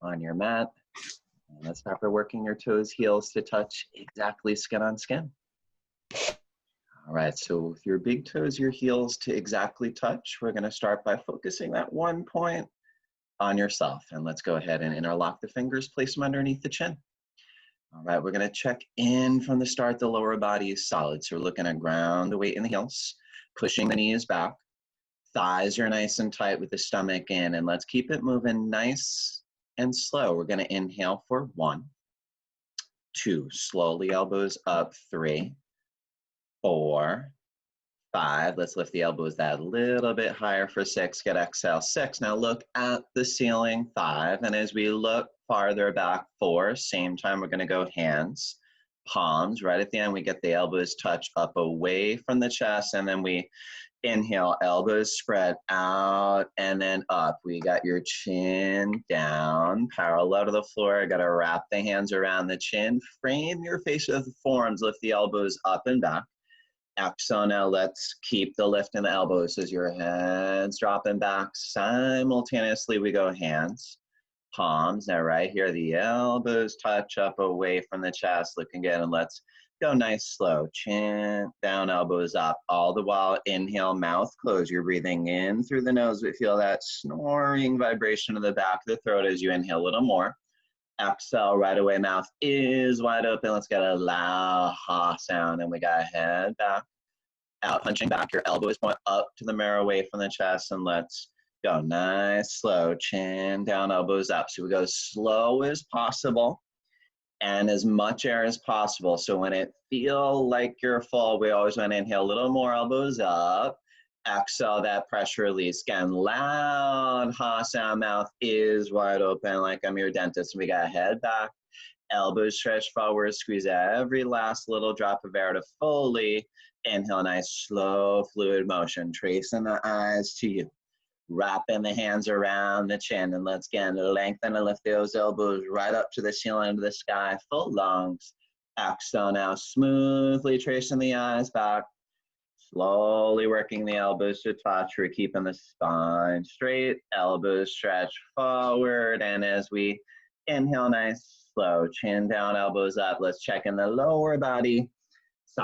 on your mat. And let's start by working your toes, heels to touch exactly skin on skin. All right, so with your big toes, your heels to exactly touch, we're gonna start by focusing that one point on yourself. And let's go ahead and interlock the fingers, place them underneath the chin. All right, we're gonna check in from the start, the lower body is solid. So we're looking at ground the weight in the heels, pushing the knees back. Thighs are nice and tight with the stomach in, and let's keep it moving nice and slow. We're gonna inhale for 1, 2, slowly elbows up, 3, 4, 5. Let's lift the elbows that little bit higher for 6. Get exhale, 6. Now look at the ceiling, 5. And as we look farther back, 4. Same time, we're gonna go hands, palms. Right at the end, we get the elbows touch up away from the chest, and then we inhale, elbows spread out and then up. We got your chin down, parallel to the floor. Got to wrap the hands around the chin. Frame your face with the forearms. Lift the elbows up and back. Exhale, now let's keep the lift in the elbows as your head's dropping back. Simultaneously, we go hands, palms. Now right here, the elbows touch up away from the chest. Looking good, and let's go nice, slow. Chin down, elbows up. All the while, inhale, mouth closed. You're breathing in through the nose. We feel that snoring vibration of the back of the throat as you inhale a little more. Exhale, right away, mouth is wide open. Let's get a loud ha sound. And we got head back, out, punching back. Your elbows point up to the mirror, away from the chest. And let's go nice, slow. Chin down, elbows up. So we go slow as possible and as much air as possible. So when it feels like you're full, we always want to inhale a little more, elbows up. Exhale, that pressure release. Again, loud ha sound, mouth is wide open like I'm your dentist. We got head back, elbows stretch forward, squeeze every last little drop of air to fully inhale. Nice, slow, fluid motion. Tracing the eyes to you. Wrapping the hands around the chin, and let's again lengthen and lift those elbows right up to the ceiling of the sky, full lungs. Exhale, now smoothly tracing the eyes back. Slowly working the elbows to touch. We're keeping the spine straight, elbows stretch forward. And as we inhale, nice, slow, chin down, elbows up. Let's check in the lower body.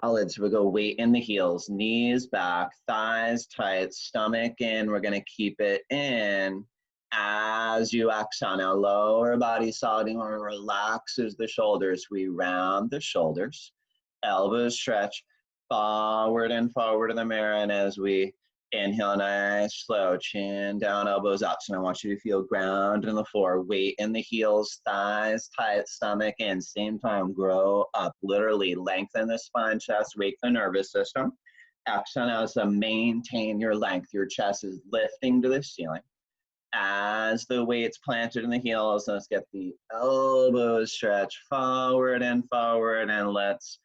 Solid, so we go weight in the heels, knees back, thighs tight, stomach in. We're gonna keep it in as you exhale. Now lower body solid, you wanna relax as the shoulders. We round the shoulders, elbows stretch, forward and forward to the mirror, and as we inhale, nice, slow, chin down, elbows up. So I want you to feel ground in the floor, weight in the heels, thighs tight, stomach in. Same time, grow up, literally lengthen the spine, chest, wake the nervous system. Exhale now is to maintain your length. Your chest is lifting to the ceiling. As the weight's planted in the heels, let's get the elbows stretch forward, and let's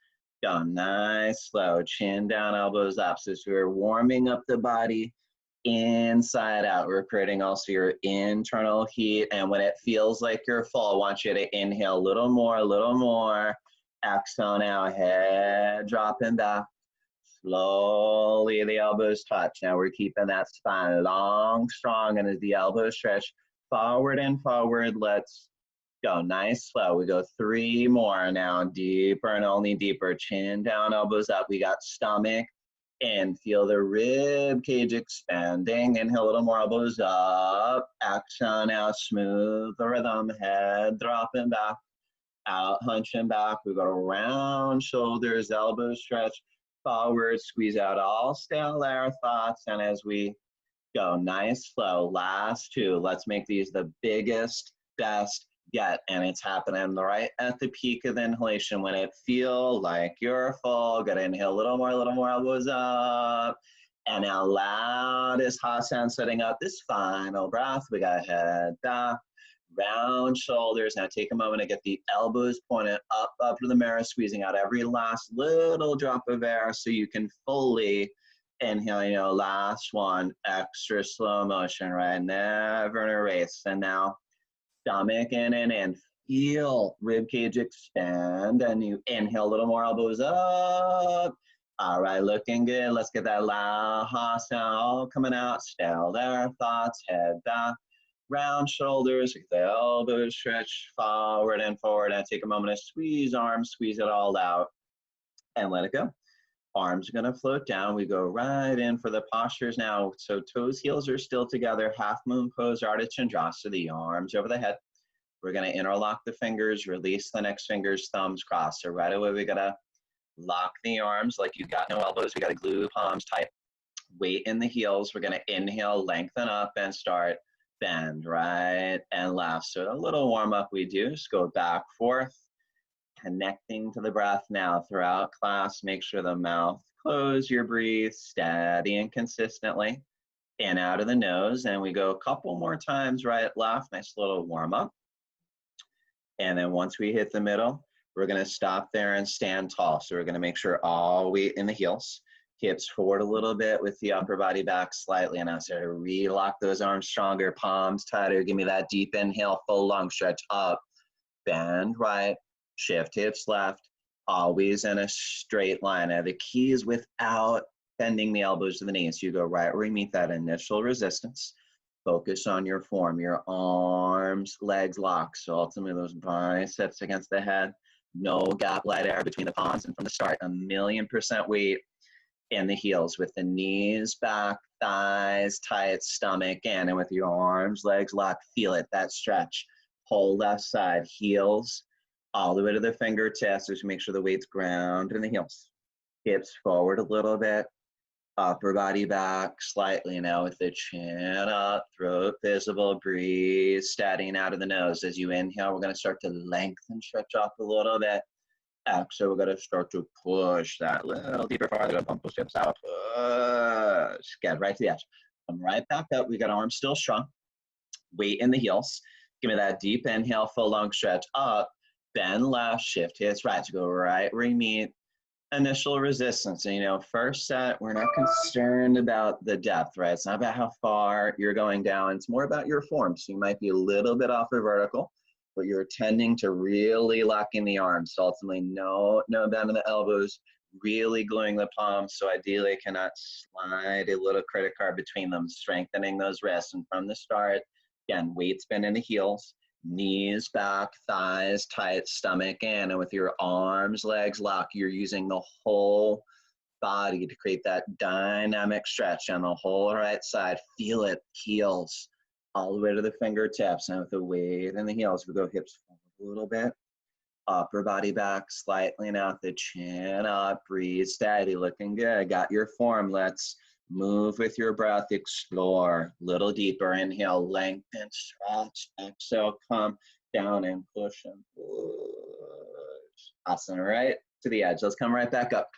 go nice, slow, chin down, elbows up. So we're warming up the body inside out. We're creating also your internal heat. And when it feels like you're full, I want you to inhale a little more, a little more. Exhale now, head dropping back. Slowly the elbows touch. Now we're keeping that spine long, strong, and as the elbows stretch forward and forward, let's go nice, slow. We go 3 more now, deeper and only deeper. Chin down, elbows up. We got stomach in. Feel the rib cage expanding. Inhale a little more, elbows up. Exhale now, smooth the rhythm. Head dropping back, out, hunching back. We go to round shoulders, elbows stretch forward, squeeze out all stale air thoughts. And as we go nice, slow, last 2. Let's make these the biggest, best yet, and it's happening right at the peak of the inhalation. When it feels like you're full, gotta inhale a little more, elbows up. And now loud as ha sound, setting up this final breath. We got head back, round shoulders. Now take a moment to get the elbows pointed up to the mirror, squeezing out every last little drop of air so you can fully inhale, last one, extra slow motion, right? Never an erase. And now stomach in and in. Feel rib cage expand, and you inhale a little more, elbows up. All right, looking good. Let's get that loud ha sound all coming out. Stale there, thoughts, head back, Round shoulders, the elbows stretch forward and forward. And take a moment to squeeze arms, squeeze it all out, and let it go. Arms are gonna float down. We go right in for the postures now. So toes, heels are still together. Half moon pose, Ardha Chandrasana, the arms over the head. We're gonna interlock the fingers, release the next fingers, thumbs crossed. So right away, we gotta lock the arms like you've got no elbows. We gotta glue the palms tight. Weight in the heels. We're gonna inhale, lengthen up and start. Bend right and left. So a little warm up we do. Just go back, forth. Connecting to the breath now throughout class. Make sure the mouth closed, you breathe steady and consistently. In out of the nose, and we go a couple more times, right, left, nice little warm up. And then once we hit the middle, we're gonna stop there and stand tall. So we're gonna make sure all weight in the heels, hips forward a little bit with the upper body back slightly. And now start to relock those arms stronger, palms tighter. Give me that deep inhale, full lung stretch up, bend right, shift hips left, always in a straight line. Now the key is without bending the elbows to the knees. You go right where you meet that initial resistance. Focus on your form, your arms, legs locked. So ultimately those biceps against the head, no gap, light air between the palms. And from the start, 1,000,000% weight in the heels with the knees back, thighs tight, stomach in, and with your arms, legs locked, feel it, that stretch. Whole left side, heels all the way to the fingertips. Just make sure the weight's grounded in the heels. Hips forward a little bit, upper body back slightly now with the chin up, throat visible, breathe, steadying out of the nose. As you inhale, we're gonna start to lengthen, stretch up a little bit. Exhale, we're gonna start to push that a little deeper, farther, bump those hips out, push, get right to the edge. Come right back up, we got arms still strong. Weight in the heels. Give me that deep inhale, full long stretch up, bend left, shift hips right, to go right where you meet initial resistance. And, you know, first set, we're not concerned about the depth, right? It's not about how far you're going down. It's more about your form. So you might be a little bit off the vertical, but you're tending to really lock in the arms. So ultimately, no bend in the elbows, really gluing the palms. So ideally, I cannot slide a little credit card between them, strengthening those wrists. And from the start, again, weight spin in the heels, knees back, thighs tight, stomach in, and with your arms, legs locked, you're using the whole body to create that dynamic stretch on the whole right side. Feel it, heels all the way to the fingertips, and with the weight in the heels, we go hips forward a little bit, upper body back slightly now, the chin up, breathe steady, looking good. Got your form. Let's move with your breath, explore. Little deeper, inhale, lengthen, stretch. Exhale, come down and push and push. Awesome, right to the edge. Let's come right back up.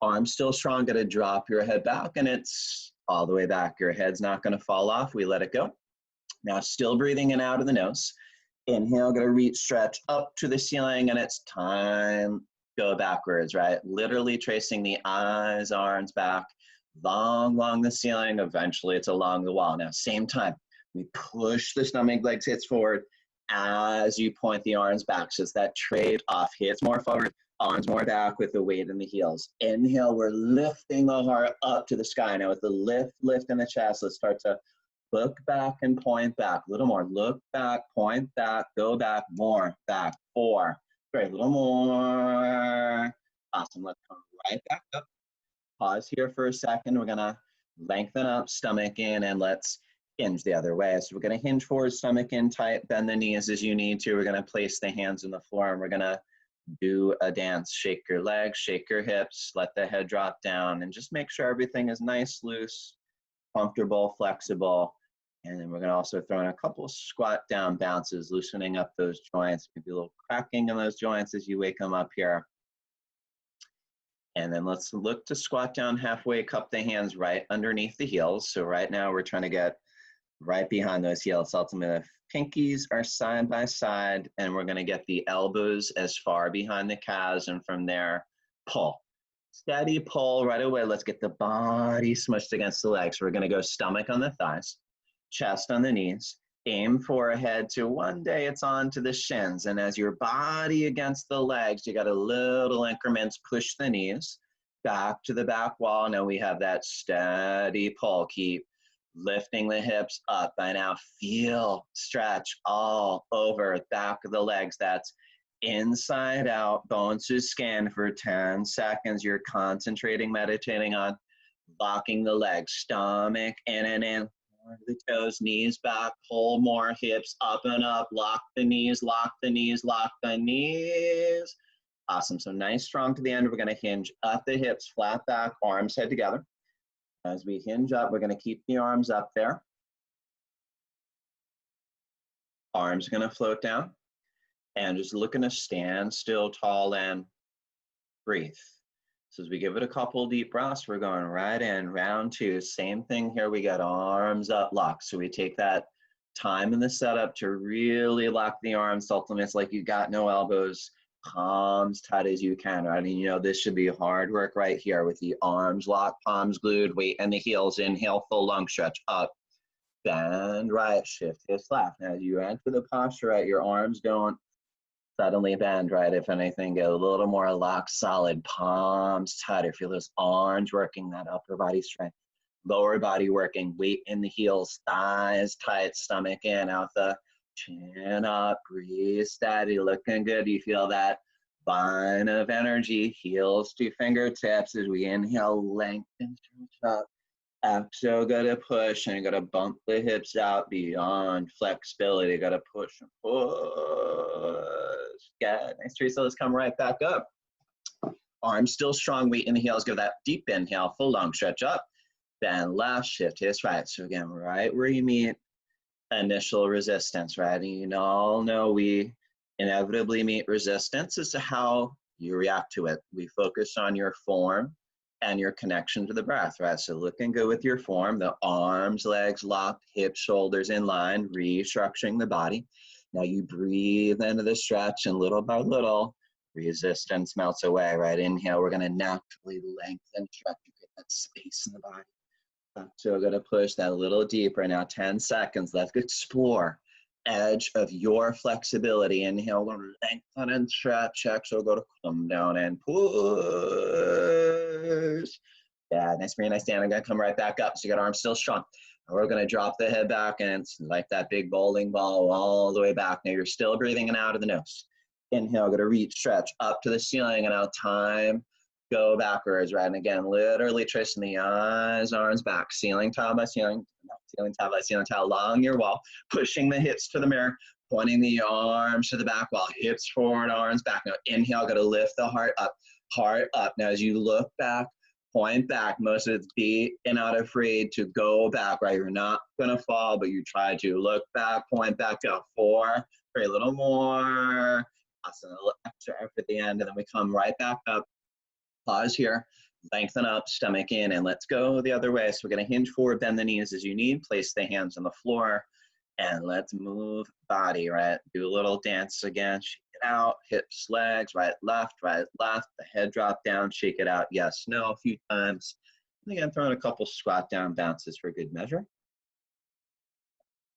Arms still strong, gonna drop your head back, and it's all the way back. Your head's not gonna fall off, we let it go. Now still breathing in out of the nose. Inhale, gonna reach, stretch up to the ceiling, and it's time, go backwards, right? Literally tracing the eyes, arms back, long along the ceiling. Eventually it's along the wall. Now same time, we push the stomach, legs, hips forward as you point the arms back. So it's that trade off, hips more forward, arms more back with the weight in the heels. Inhale, we're lifting the heart up to the sky. Now with the lift in the chest, let's start to look back and point back. A little more, look back, point back, go back, more, back, 4. Great, a little more. Awesome, let's come right back up. Pause here for a second. We're gonna lengthen up, stomach in, and let's hinge the other way. So we're gonna hinge forward, stomach in tight, bend the knees as you need to. We're gonna place the hands on the floor, and we're gonna do a dance. Shake your legs, shake your hips, let the head drop down, and just make sure everything is nice, loose, comfortable, flexible. And then we're gonna also throw in a couple of squat down bounces, loosening up those joints, maybe a little cracking in those joints as you wake them up here. And then let's look to squat down halfway, cup the hands right underneath the heels. So right now we're trying to get right behind those heels. Ultimately, the pinkies are side by side, and we're gonna get the elbows as far behind the calves, and from there, pull. Steady pull right away. Let's get the body smushed against the legs. We're gonna go stomach on the thighs, chest on the knees, aim forehead to one day it's on to the shins. And as your body against the legs, you got a little increments, push the knees back to the back wall. Now we have that steady pull. Keep Lifting the hips up. By now, feel stretch all over the back of the legs. That's inside out, bones to skin for 10 seconds. You're concentrating, meditating on locking the legs, stomach in and in. The toes, knees back, pull more, hips up and up, lock the knees, lock the knees, lock the knees. Awesome. So nice, strong to the end. We're going to hinge up the hips, flat back, arms head together. As we hinge up, we're going to keep the arms up there. Arms are going to float down. And just looking to stand still, tall, and breathe. So as we give it a couple deep breaths, we're going right in, round two. Same thing here. We got arms up, locked. So we take that time in the setup to really lock the arms. Ultimately, it's like you got no elbows, palms tight as you can, right? And you know, this should be hard work right here with the arms locked, palms glued, weight in the heels. Inhale, full lung stretch up, bend right, shift hips left. As you enter the posture, right, your arms don't suddenly bend, right? If anything, get a little more locked, solid, palms tighter. Feel those arms working, that upper body strength. Lower body working, weight in the heels, thighs tight, stomach in, out the chin up, breathe steady, looking good. You feel that line of energy, heels to fingertips as we inhale, lengthen, stretch up. Exhale, gotta push, and you gotta bump the hips out beyond flexibility. Gotta push and push. Good. Nice, Teresa. Let's come right back up. Arms still strong, weight in the heels. Give that deep inhale, full long stretch up. Bend left, shift hips right. So again, right where you meet initial resistance, right? And you all know we inevitably meet resistance as to how you react to it. We focus on your form and your connection to the breath, right? So looking good with your form, the arms, legs locked, hips, shoulders in line, restructuring the body. Now you breathe into the stretch, and little by little, resistance melts away, right? Inhale, we're gonna naturally lengthen, stretch, get that space in the body. So we're gonna push that a little deeper. Now 10 seconds, let's explore edge of your flexibility. Inhale, we're gonna lengthen and stretch. Exhale, go to come down and push. Yeah, nice, very nice, Dan. I'm gonna come right back up. So you got arms still strong. And we're gonna drop the head back, and it's like that big bowling ball all the way back. Now you're still breathing in out of the nose. Inhale, gonna reach, stretch up to the ceiling, and now time, go backwards, right? And again, literally tracing the eyes, arms back, ceiling, tile by ceiling, ceiling, tile by ceiling, tile along your wall, pushing the hips to the mirror, pointing the arms to the back wall, hips forward, arms back. Now inhale, gotta lift the heart up, heart up. Now as you look back, point back. Most of it's be and not afraid to go back, right? You're not gonna fall, but you try to look back, point back, go 4, 3, a little more. Awesome, a little extra effort at the end, and then we come right back up. Pause here, lengthen up, stomach in, and let's go the other way. So we're gonna hinge forward, bend the knees as you need, place the hands on the floor, and let's move body, right? Do a little dance again, shake it out, hips, legs, right, left, the head drop down, shake it out, yes, no, a few times. And again, throw in a couple squat down bounces for good measure.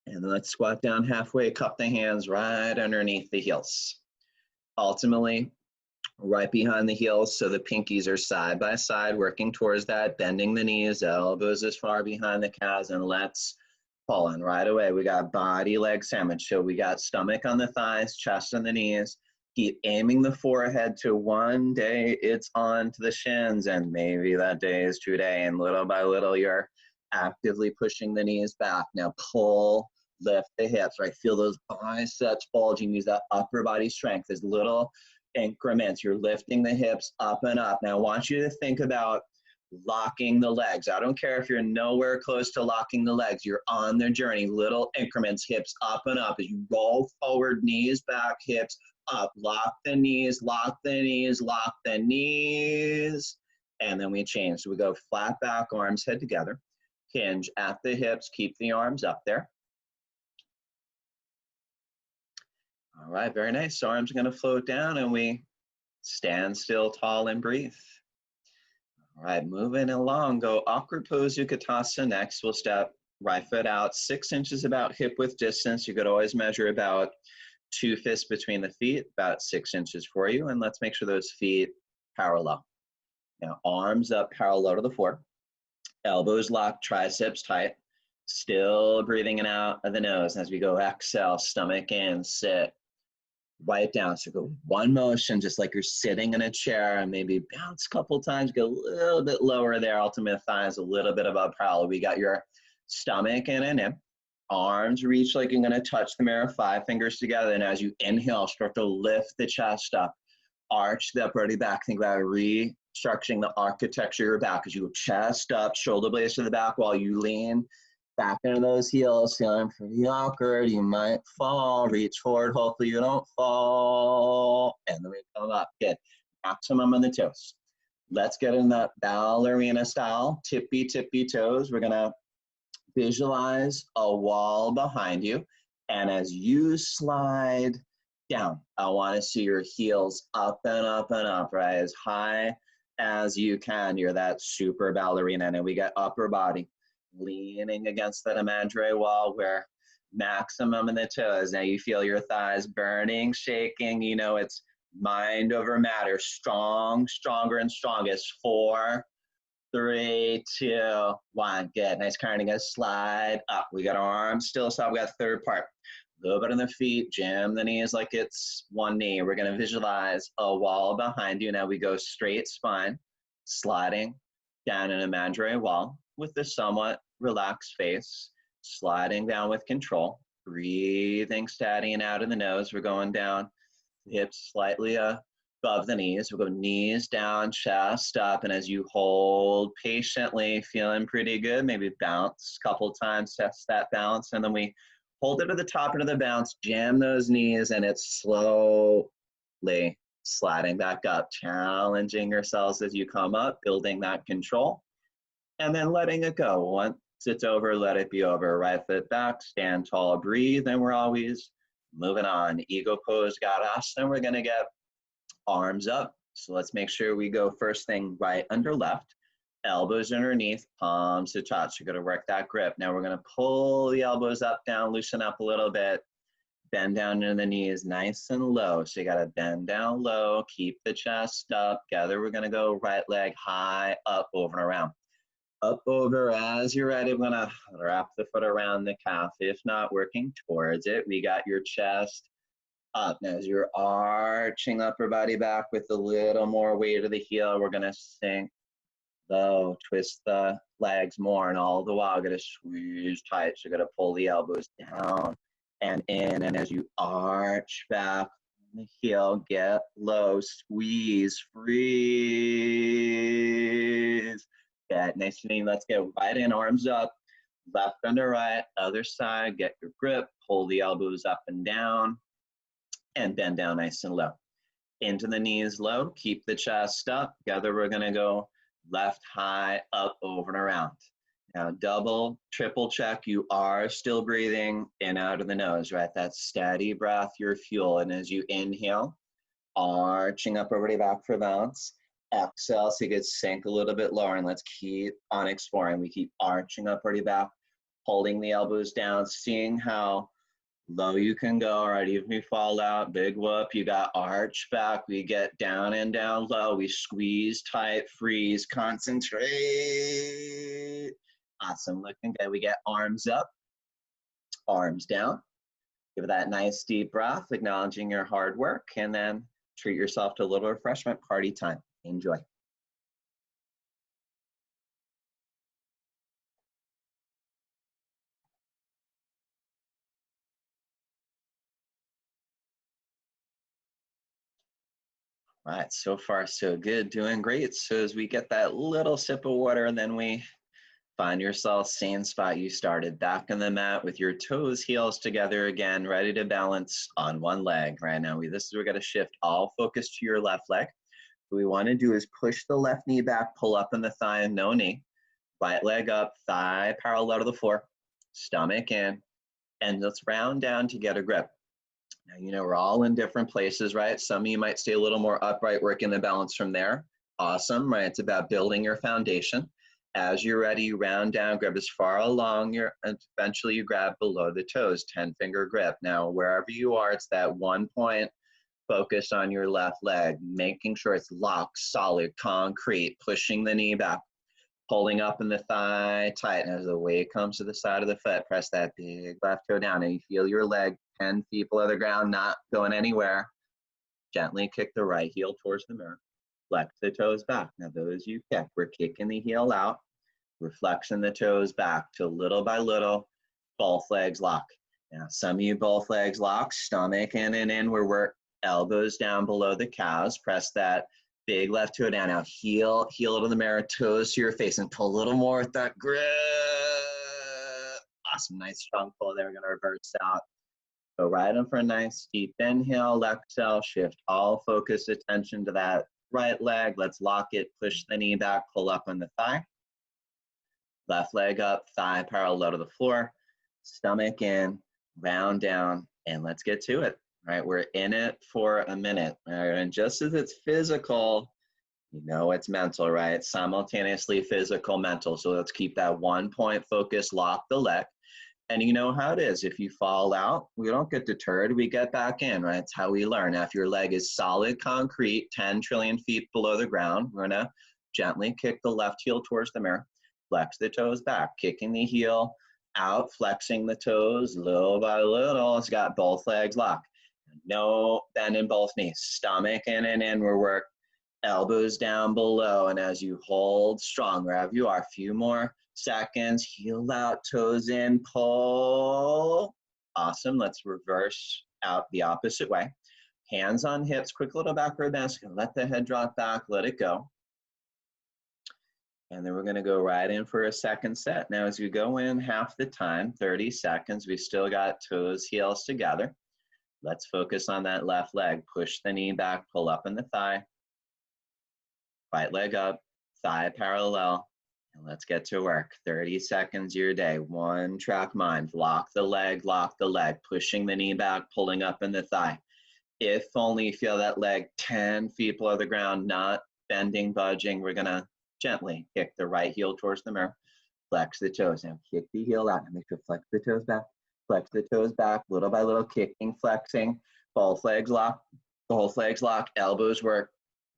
And then let's squat down halfway, cup the hands right underneath the heels. Ultimately, right behind the heels, so the pinkies are side by side, working towards that, bending the knees, elbows as far behind the calves, and let's pull in right away. We got body, leg sandwich. So we got stomach on the thighs, chest on the knees. Keep aiming the forehead to one day it's on to the shins, and maybe that day is today, and little by little you're actively pushing the knees back. Now pull, lift the hips, right? Feel those biceps bulging. Use that upper body strength as little increments. You're lifting the hips up and up. Now I want you to think about locking the legs. I don't care if you're nowhere close to locking the legs. You're on the journey. Little increments, hips up and up. As you roll forward, knees back, hips up. Lock the knees, lock the knees, lock the knees. And then we change. So we go flat back, arms head together. Hinge at the hips, keep the arms up there. All right, very nice. So arms are going to float down, and we stand still, tall, and breathe. All right, moving along, go awkward pose, Utkatasana. Next, we'll step right foot out, 6 inches about hip width distance. You could always measure about 2 fists between the feet, about 6 inches for you. And let's make sure those feet parallel. Now, arms up parallel to the floor. Elbows locked, triceps tight. Still breathing in out of the nose. As we go, exhale, stomach in, sit, right down. So go one motion, just like you're sitting in a chair, and maybe bounce a couple times, go a little bit lower there, ultimate thighs a little bit above parallel. We got your stomach in and in. Arms reach like you're gonna touch the mirror, 5 fingers together. And as you inhale, start to lift the chest up, arch the upper body back. Think about restructuring the architecture of your back as you go chest up, shoulder blades to the back while you lean back into those heels, feeling pretty awkward. You might fall, reach forward, hopefully you don't fall. And then we come up, good. Maximum on the toes. Let's get in that ballerina style, tippy toes. We're gonna visualize a wall behind you. And as you slide down, I wanna see your heels up and up and up, right? As high as you can. You're that super ballerina. And we got upper body leaning against that imaginary wall where maximum in the toes. Now you feel your thighs burning, shaking. You know it's mind over matter. Strong, stronger, and strongest. 4, 3, 2, 1. Good. Nice cardigan. Slide up. We got our arms still. So we got third part. A little bit on the feet. Jam the knees like it's one knee. We're going to visualize a wall behind you. Now we go straight spine, sliding down an imaginary wall with a somewhat relaxed face, sliding down with control, breathing steady and out of the nose. We're going down, hips slightly above the knees. We'll go knees down, chest up, and as you hold patiently, feeling pretty good, maybe bounce a couple times, test that balance, and then we hold it to the top into the bounce, jam those knees, and it's slowly sliding back up, challenging yourselves as you come up, building that control. And then letting it go. Once it's over, let it be over. Right foot back, stand tall, breathe, and we're always moving on. Ego pose got us, and we're gonna get arms up. So let's make sure we go first thing right under left, elbows underneath, palms to touch. You're gonna work that grip. Now we're gonna pull the elbows up, down, loosen up a little bit, bend down into the knees nice and low. So you gotta bend down low, keep the chest up. Together we're gonna go right leg high, up, over and around. Up, over, as you're ready, I'm gonna wrap the foot around the calf. If not, working towards it. We got your chest up. Now, as you're arching upper body back with a little more weight of the heel, we're gonna sink low, twist the legs more, and all the while, gonna squeeze tight. So you're gonna pull the elbows down and in, and as you arch back, the heel, get low, squeeze, freeze. Good, nice and easy. Let's get right in, arms up, left under right, other side, get your grip, pull the elbows up and down, and bend down nice and low. Into the knees low, keep the chest up. Together we're gonna go left high, up, over and around. Now double, triple check, you are still breathing in out of the nose, right? That steady breath, your fuel. And as you inhale, arching up over the back for balance. Exhale, so you could sink a little bit lower, and let's keep on exploring. We keep arching up already back, holding the elbows down, seeing how low you can go. All right, even if you fall out, big whoop, you got arch back. We get down and down low. We squeeze tight, freeze, concentrate. Awesome, looking good. We get arms up, arms down. Give it that nice deep breath, acknowledging your hard work, and then treat yourself to a little refreshment, party time. Enjoy. All right, so far so good, doing great. So as we get that little sip of water, and then we find yourself same spot you started, back on the mat with your toes, heels together again, ready to balance on one leg. Right now, we're gonna shift all focus to your left leg. What we wanna do is push the left knee back, pull up in the thigh, no knee. Right leg up, thigh parallel to the floor, stomach in, and let's round down to get a grip. Now, you know, we're all in different places, right? Some of you might stay a little more upright, working the balance from there. Awesome, right? It's about building your foundation. As you're ready, you round down, grab as far along and eventually you grab below the toes, 10-finger grip. Now, wherever you are, it's that 1 point focus on your left leg, making sure it's locked, solid, concrete, pushing the knee back. Pulling up in the thigh tight. And as the weight comes to the side of the foot, press that big left toe down. And you feel your leg 10 feet below the ground, not going anywhere. Gently kick the right heel towards the mirror. Flex the toes back. Now those you kick, we're kicking the heel out. We're flexing the toes back to little by little, both legs lock. Now some of you both legs lock, stomach in and in, where we're elbows down below the calves. Press that big left toe down. Now heel to the mirror, toes to your face, and pull a little more with that grip. Awesome, nice strong pull there. We're gonna reverse out. Go right in for a nice deep inhale, exhale, shift all focus attention to that right leg. Let's lock it, push the knee back, pull up on the thigh. Left leg up, thigh parallel to the floor, stomach in, round down, and let's get to it. All right, we're in it for a minute. All right, and just as it's physical, you know it's mental, right? Simultaneously physical, mental. So let's keep that 1 point focus, lock the leg. And you know how it is. If you fall out, we don't get deterred. We get back in, right? It's how we learn. Now, if your leg is solid concrete, 10 trillion feet below the ground, we're going to gently kick the left heel towards the mirror. Flex the toes back, kicking the heel out, flexing the toes little by little. It's got both legs locked. No bend in both knees. Stomach in and in where we're elbows down below. And as you hold strong, wherever you are, a few more seconds, heel out, toes in, pull. Awesome. Let's reverse out the opposite way. Hands on hips, quick little backward bend. Let the head drop back, let it go. And then we're going to go right in for a second set. Now, as we go in half the time, 30 seconds, we still got toes, heels together. Let's focus on that left leg. Push the knee back, pull up in the thigh. Right leg up, thigh parallel. And let's get to work. 30 seconds your day. One track mind. Lock the leg, pushing the knee back, pulling up in the thigh. If only you feel that leg 10 feet below the ground, not bending, budging, we're going to gently kick the right heel towards the mirror. Flex the toes. Now kick the heel out and make sure flex the toes back. Flex the toes back, little by little, kicking, flexing. Both legs lock, elbows work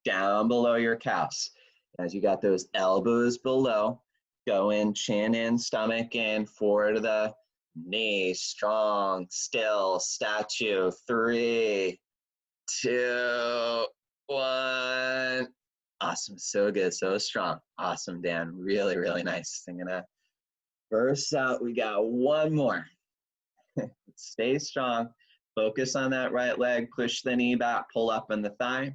down below your calves. As you got those elbows below, go in, chin in, stomach in, forward to the knee, strong, still, statue. 3, 2, 1. Awesome, so good, so strong. Awesome, Dan, really, really nice. I'm gonna burst out, we got one more. Stay strong, focus on that right leg, push the knee back, pull up in the thigh,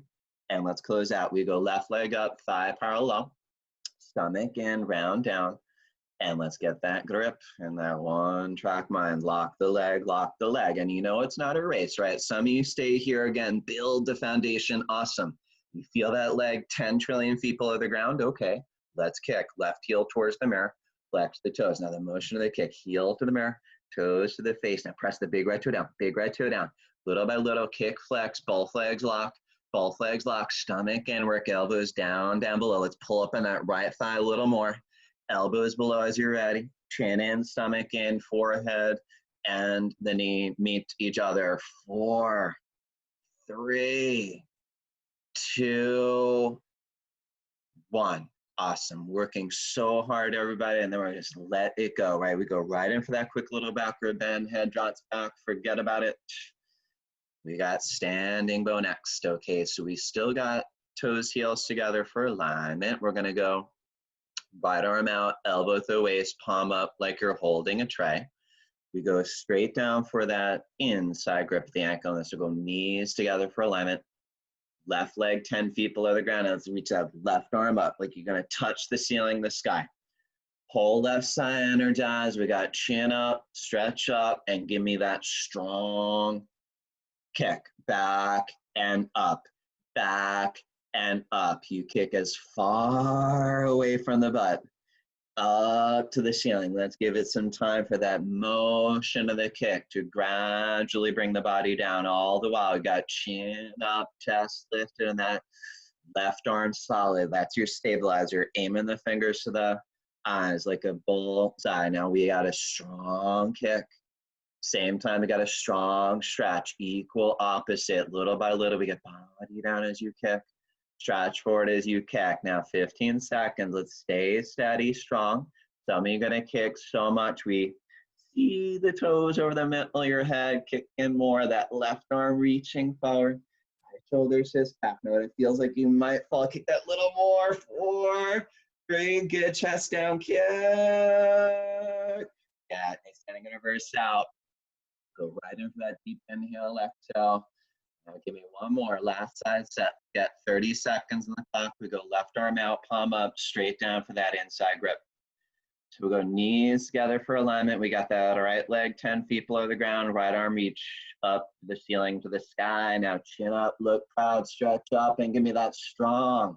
and let's close out. We go left leg up, thigh parallel, stomach in, round down, and let's get that grip and that one track mind. Lock the leg, and you know it's not a race, right? Some of you stay here again, build the foundation, awesome. You feel that leg 10 trillion feet below the ground? Okay, let's kick. Left heel towards the mirror, flex the toes. Now the motion of the kick, heel to the mirror, toes to the face. Now press the big right toe down, little by little, kick, flex, both legs lock, stomach in, work elbows down below. Let's pull up on that right thigh a little more. Elbows below as you're ready. Chin in, stomach in, forehead and the knee meet each other. 4, 3, 2, 1. Awesome. Working so hard, everybody. And then we're just let it go, right? We go right in for that quick little backward bend. Head drops back. Forget about it. We got standing bow next. Okay, so we still got toes, heels together for alignment. We're going to go right arm out, elbow to the waist, palm up like you're holding a tray. We go straight down for that inside grip of the ankle. And this will go knees together for alignment. Left leg 10 feet below the ground. Let's reach that left arm up like you're going to touch the ceiling, the sky. Whole left side energized. We got chin up, stretch up, and give me that strong kick. Back and up, back and up. You kick as far away from the butt, up to the ceiling. Let's give it some time for that motion of the kick to gradually bring the body down. All the while, we got chin up, chest lifted, and that left arm solid. That's your stabilizer. Aiming the fingers to the eyes like a bullseye. Now we got a strong kick. Same time, we got a strong stretch. Equal opposite. Little by little, we get body down as you kick. Stretch forward as you kick. Now 15 seconds. Let's stay steady, strong. Some of you are going to kick so much we see the toes over the middle of your head, kicking more, that left arm reaching forward. Right shoulder sits back. Know what it feels like you might fall. Kick that little more. 4, 3, good chest down, kick. Yeah, extending and reverse out. Go right in for that deep inhale, exhale. Now give me one more, last side set. Get 30 seconds on the clock. We go left arm out, palm up, straight down for that inside grip. So we go knees together for alignment. We got that right leg 10 feet below the ground, right arm reach up to the ceiling, to the sky. Now chin up, look proud, stretch up, and give me that strong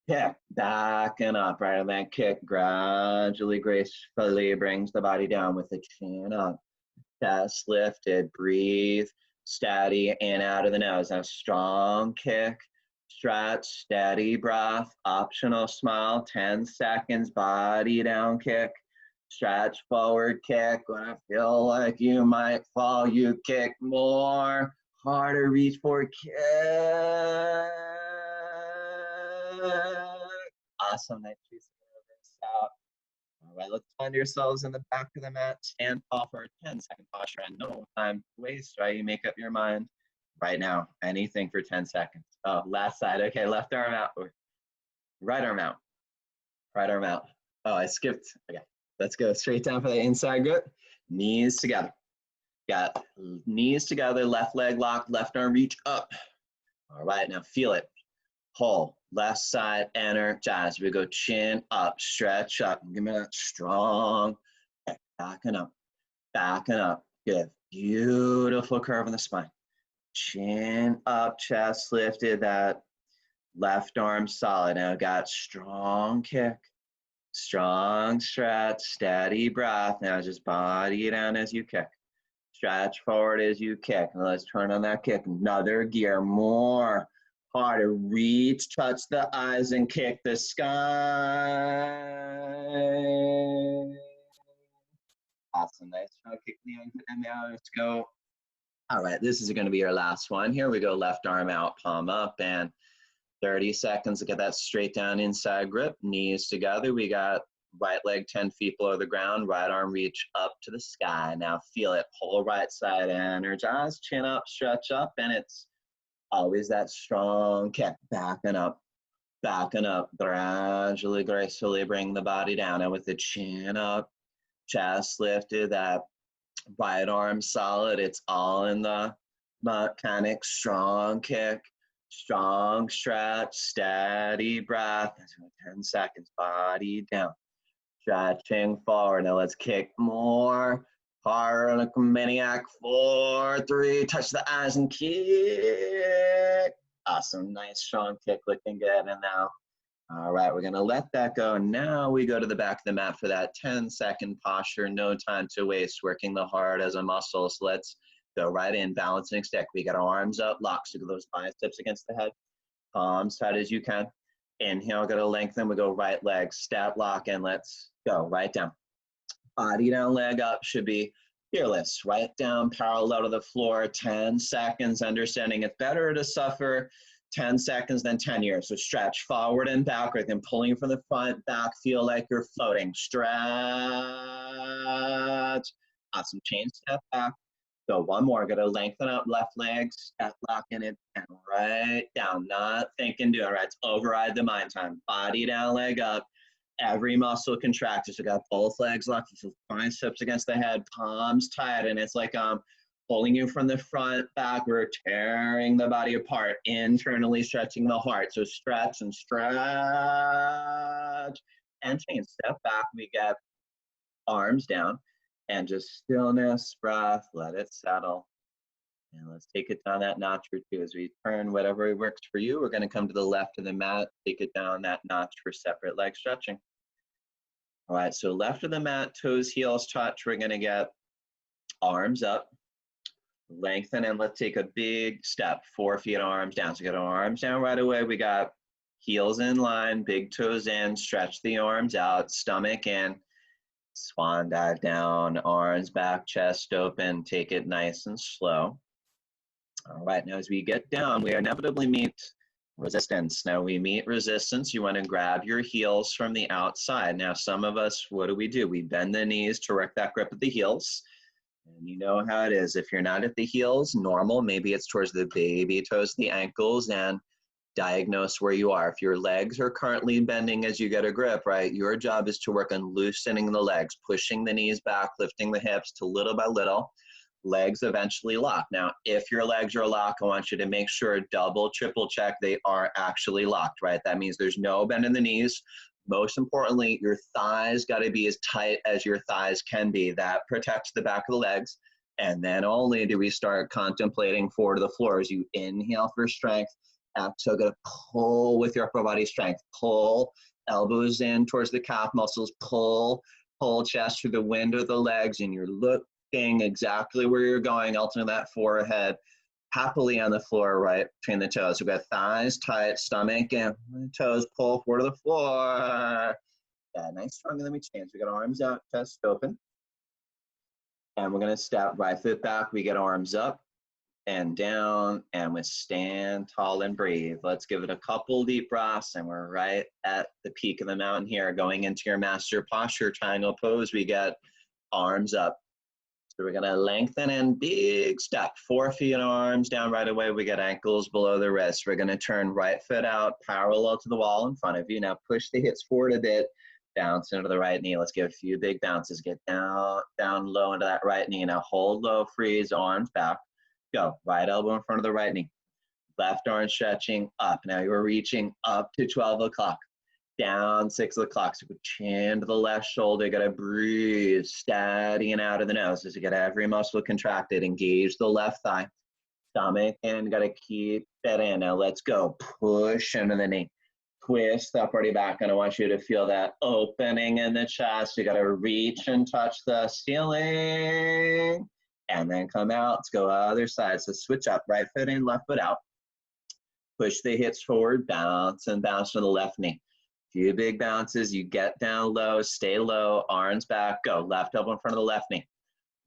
kick, back and up, right leg kick, gradually, gracefully brings the body down with the chin up, chest lifted, breathe, steady, in, out of the nose. Now strong kick, stretch, steady breath, optional smile, 10 seconds, body down kick, stretch forward kick. When I feel like you might fall, you kick more, harder, reach for kick. Awesome, nice piece of this out. All right, let's find yourselves in the back of the mat, stand tall for a 10-second posture, and no time to waste, right? You make up your mind right now, anything for 10 seconds. Oh, last side, okay, left arm out, right arm out, right arm out. Oh, I skipped, okay. Let's go straight down for the inside grip, knees together. Got knees together, left leg locked, left arm reach up. All right, now feel it. Pull, left side, energize. We go chin up, stretch up. Give me that strong, backing up, backing up. Good, beautiful curve in the spine. Chin up, chest lifted, that left arm solid. Now got strong kick, strong stretch, steady breath. Now just body down as you kick. Stretch forward as you kick. Now let's turn on that kick. Another gear, more. Harder, reach, touch the eyes, and kick the sky. Awesome, nice strong kick the end now. Let's go. All right, this is going to be our last one. Here we go, left arm out, palm up, and 30 seconds to get that straight down inside grip. Knees together. We got right leg 10 feet below the ground, right arm reach up to the sky. Now feel it, pull right side, energize, chin up, stretch up, and it's always that strong kick, backing up, gradually, gracefully bring the body down. And with the chin up, chest lifted, that right arm solid, it's all in the mechanic, strong kick, strong stretch, steady breath. 10 seconds, body down, stretching forward. Now let's kick more. Harder like a maniac. 4, 3, touch the eyes and kick. Awesome, nice strong kick, looking good. And now, all right, we're gonna let that go. Now we go to the back of the mat for that 10-second posture. No time to waste, working the heart as a muscle. So let's go right in, balancing stick. We got our arms up, locks to those biceps against the head. Palms tight as you can. Inhale, go to lengthen. We go right leg, step lock, and let's go right down. Body down, leg up, should be fearless. Right down, parallel to the floor, 10 seconds, understanding it's better to suffer 10 seconds than 10 years. So stretch forward and backward, then pulling from the front, back, feel like you're floating. Stretch. Awesome, change, step back. Go one more, go to lengthen up left leg, step lock in it, and right down. Not thinking, doing, right? It's override the mind time. Body down, leg up. Every muscle contracted. So got both legs locked, so biceps against the head, palms tight, and it's like pulling you from the front, backward, tearing the body apart, internally stretching the heart. So stretch and stretch, and change. Step back, we get arms down, and just stillness, breath, let it settle. And let's take it down that notch or two as we turn whatever works for you. We're going to come to the left of the mat, take it down that notch for separate leg stretching. All right, so left of the mat, toes, heels touch. We're going to get arms up, lengthen, and let's take a big step, 4 feet, arms down. So get our arms down right away. We got heels in line, big toes in, stretch the arms out, stomach in, swan dive down, arms back, chest open, take it nice and slow. All right, now as we get down, we inevitably meet Resistance. Now we meet resistance. You want to grab your heels from the outside. Now some of us, what do? We bend the knees to work that grip at the heels. And you know how it is. If you're not at the heels, normal. Maybe it's towards the baby toes, the ankles, and diagnose where you are. If your legs are currently bending as you get a grip, right, your job is to work on loosening the legs, pushing the knees back, lifting the hips to little by little. Legs eventually lock. Now, if your legs are locked, I want you to make sure, double, triple check they are actually locked, right? That means there's no bend in the knees. Most importantly, your thighs got to be as tight as your thighs can be. That protects the back of the legs. And then only do we start contemplating forward to the floor. As you inhale for strength, exhale, gonna pull with your upper body strength. Pull, elbows in towards the calf muscles. Pull chest through the wind of the legs, and you're looking exactly where you're going, alternate that forehead happily on the floor, right between the toes. We've got thighs tight, stomach and toes pull forward to the floor. Yeah, nice, strong, and let me change. We got arms out, chest open. And we're gonna step right foot back. We get arms up and down, and we stand tall and breathe. Let's give it a couple deep breaths, and we're right at the peak of the mountain here, going into your master posture, triangle pose. We get arms up. So we're gonna lengthen and big step, 4 feet and arms down right away. We get ankles below the wrists. We're gonna turn right foot out, parallel to the wall in front of you. Now push the hips forward a bit, bounce into the right knee. Let's give a few big bounces. Get down low into that right knee. Now hold low, freeze, arms back. Go, right elbow in front of the right knee. Left arm stretching up. Now you're reaching up to 12 o'clock. Down 6 o'clock. So chin to the left shoulder. You gotta breathe, steady and out of the nose. As you get every muscle contracted. Engage the left thigh. Stomach and gotta keep that in. Now let's go. Push into the knee. Twist the upper body back. And I want you to feel that opening in the chest. You gotta reach and touch the ceiling. And then come out. Let's go other side. So switch up. Right foot in, left foot out. Push the hips forward. Bounce and bounce to the left knee. Few big bounces. You get down low. Stay low. Arms back. Go. Left elbow in front of the left knee.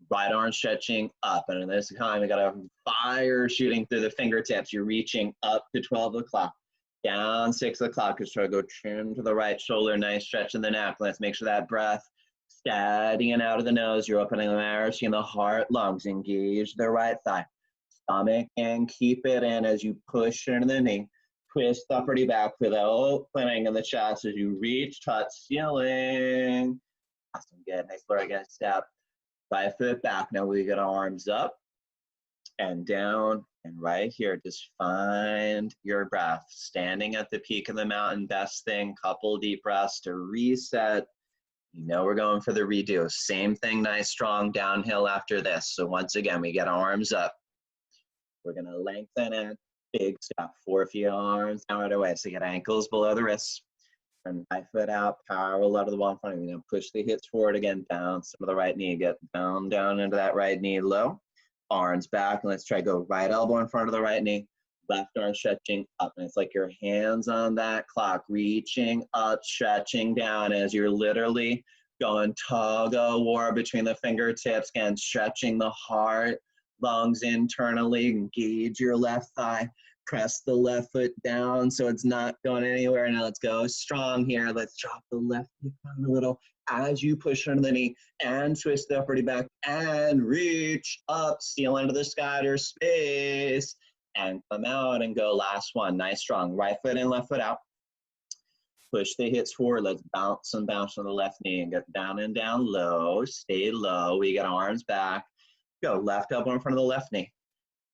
Right arm stretching up. And this time you got a fire shooting through the fingertips. You're reaching up to 12 o'clock. Down 6 o'clock. Just try to go chin to the right shoulder. Nice stretch in the neck. Let's make sure that breath steady and out of the nose. You're opening the marrow in the heart, lungs. Engage the right thigh. Stomach and keep it in as you push into the knee. Twist the upper body back for the opening in the chest as you reach, touch ceiling. Awesome, good. Nice lower again, step. Right foot back. Now we get our arms up and down and right here. Just find your breath. Standing at the peak of the mountain, best thing. Couple deep breaths to reset. You know we're going for the redo. Same thing, nice, strong, downhill after this. So once again, we get arms up. We're gonna lengthen it. Big step, 4 feet arms down right away. So you get ankles below the wrists. And right foot out, parallel out of the wall in front of you. Now push the hips forward again, bounce to the right knee. Get down into that right knee low. Arms back, and let's try to go right elbow in front of the right knee. Left arm stretching up, and it's like your hands on that clock, reaching up, stretching down as you're literally going tug-of-war between the fingertips, again, stretching the heart, lungs internally. Engage your left thigh. Press the left foot down so it's not going anywhere. Now let's go strong here. Let's drop the left hip down a little as you push under the knee and twist the upper body back and reach up, seal into the sky or space and come out and go. Last one. Nice, strong. Right foot in, left foot out. Push the hips forward. Let's bounce and bounce on the left knee and get down and down low. Stay low. We got arms back. Go. Left elbow in front of the left knee.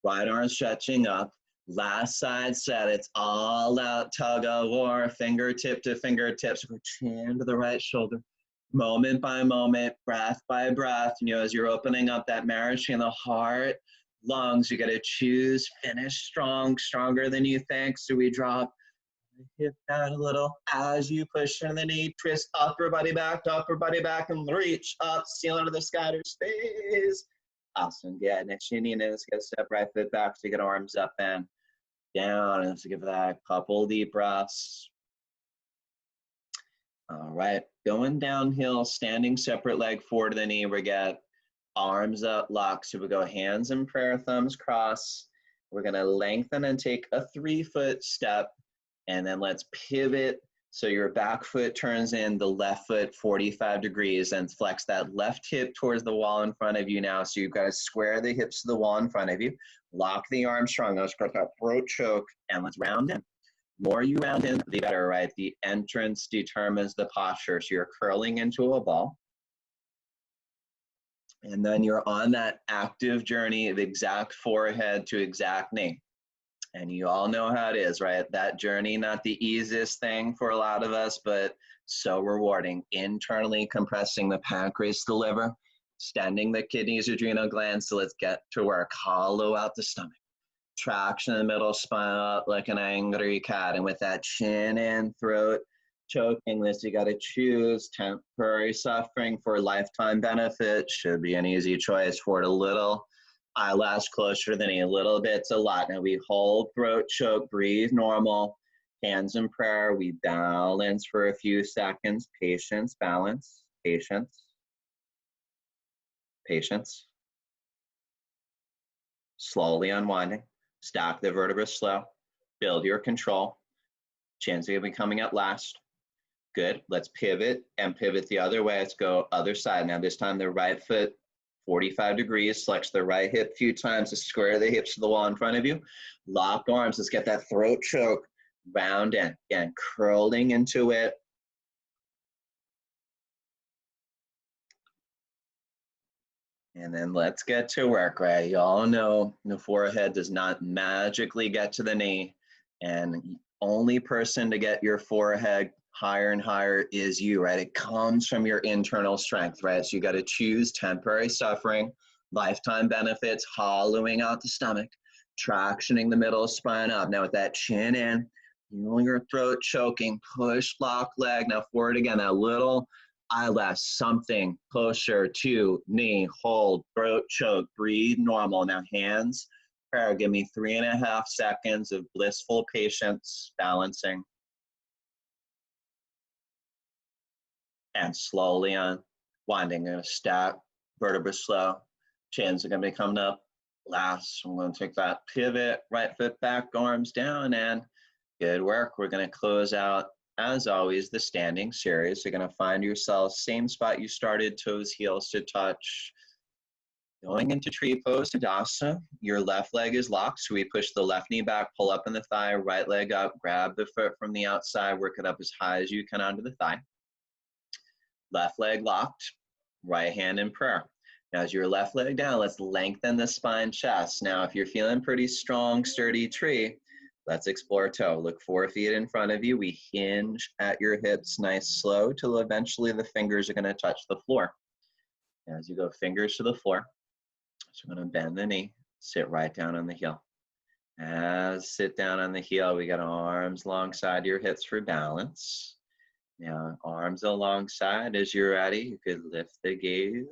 Right arm stretching up. Last side set. It's all out tug of war, fingertip to fingertips. Chin to the right shoulder. Moment by moment, breath by breath. You know, as you're opening up that marriage in the heart, lungs, you got to choose. Finish strong, stronger than you think. So we drop the hip down a little as you push in the knee. Twist upper body back, and reach up, seal into the sky to space. Awesome. Yeah, next you need to get step right foot back so you get arms up and down, and let's give that a couple deep breaths. All right, going downhill, standing separate leg forward to the knee. We get arms up, lock. So we go hands and prayer, thumbs cross. We're gonna lengthen and take a 3-foot step, and then let's pivot so your back foot turns in, the left foot 45 degrees, and flex that left hip towards the wall in front of you now. So you've got to square the hips to the wall in front of you. Lock the arms strong. Let's get that throat choke, and let's round in. More you round in, the better, right? The entrance determines the posture. So you're curling into a ball. And then you're on that active journey of exact forehead to exact knee. And you all know how it is, right? That journey, not the easiest thing for a lot of us, but so rewarding. Internally compressing the pancreas, the liver, extending the kidneys, adrenal glands. So let's get to work. Hollow out the stomach. Traction in the middle spine up like an angry cat. And with that chin in, throat choking this, you got to choose temporary suffering for lifetime benefit. Should be an easy choice. For it a little eyelash closer than a little bit's a lot. Now we hold, throat choke, breathe normal, hands in prayer. We balance for a few seconds. Patience, balance, patience, patience. Slowly unwinding. Stack the vertebrae slow. Build your control. Chin's gonna be coming at last. Good. Let's pivot and pivot the other way. Let's go other side. Now this time the right foot 45 degrees, flex the right hip a few times to square the hips to the wall in front of you. Lock arms, let's get that throat choke. Round in, again, curling into it. And then let's get to work, right? You all know the forehead does not magically get to the knee, and only person to get your forehead higher and higher is you, right? It comes from your internal strength, right? So you got to choose temporary suffering, lifetime benefits, hollowing out the stomach, tractioning the middle spine up. Now with that chin in, feeling your throat choking, push, lock leg. Now forward again, that little eyelash, something closer to knee, hold, throat choke, breathe normal. Now hands, prayer, give me 3.5 seconds of blissful patience, balancing. And slowly unwinding, gonna stack, vertebrae slow, chins are gonna be coming up last. I'm gonna take that pivot, right foot back, arms down, and good work. We're gonna close out, as always, the standing series. You're gonna find yourself same spot you started, toes, heels to touch. Going into tree pose, Tadasana, your left leg is locked, so we push the left knee back, pull up in the thigh, right leg up, grab the foot from the outside, work it up as high as you can onto the thigh. Left leg locked, right hand in prayer. Now as your left leg down, let's lengthen the spine, chest. Now if you're feeling pretty strong, sturdy tree, let's explore toe. Look 4 feet in front of you. We hinge at your hips, nice slow, till eventually the fingers are gonna touch the floor. As you go fingers to the floor, so I'm gonna bend the knee, sit right down on the heel. As sit down on the heel, we got arms alongside your hips for balance. Now, arms alongside. As you're ready, you could lift the gaze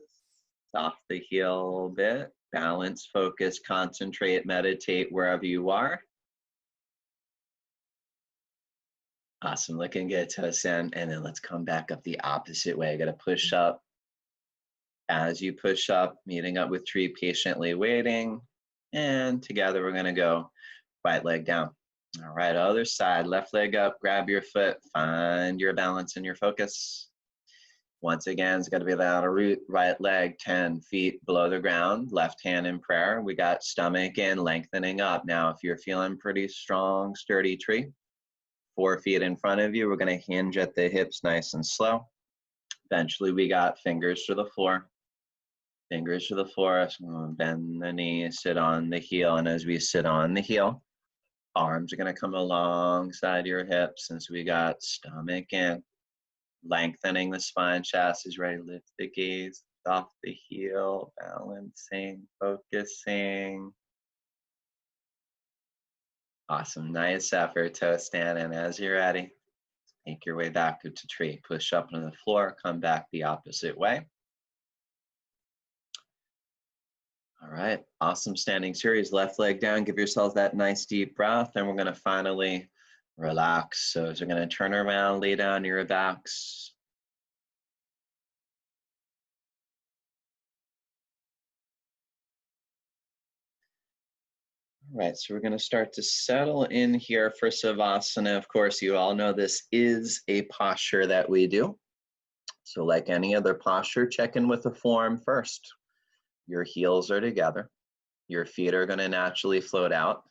off the heel a bit. Balance, focus, concentrate, meditate wherever you are. Awesome, looking good, toes in. And then let's come back up the opposite way. Got to push up. As you push up, meeting up with tree, patiently waiting. And together we're going to go right leg down. All right, other side, left leg up, grab your foot, find your balance and your focus. Once again, it's got to be that root, right leg 10 feet below the ground, left hand in prayer. We got stomach in, lengthening up. Now, if you're feeling pretty strong, sturdy tree, 4 feet in front of you, we're going to hinge at the hips nice and slow. Eventually, we got fingers to the floor. Fingers to the floor, so I'm going to bend the knee, sit on the heel, and as we sit on the heel, arms are going to come alongside your hips, and so we got stomach in, lengthening the spine, chest is ready, lift the gaze off the heel, balancing, focusing. Awesome, nice effort, toe stand, and as you're ready, make your way back to tree. Push up into the floor, come back the opposite way. All right, awesome standing series. Left leg down, give yourself that nice deep breath, and we're gonna finally relax. So we're gonna turn around, lay down your backs. right, so we're going to start to settle in here for Savasana. Of course, you all know this is a posture that we do. So like any other posture, check in with the form first. Your heels are together. Your feet are going to naturally float out.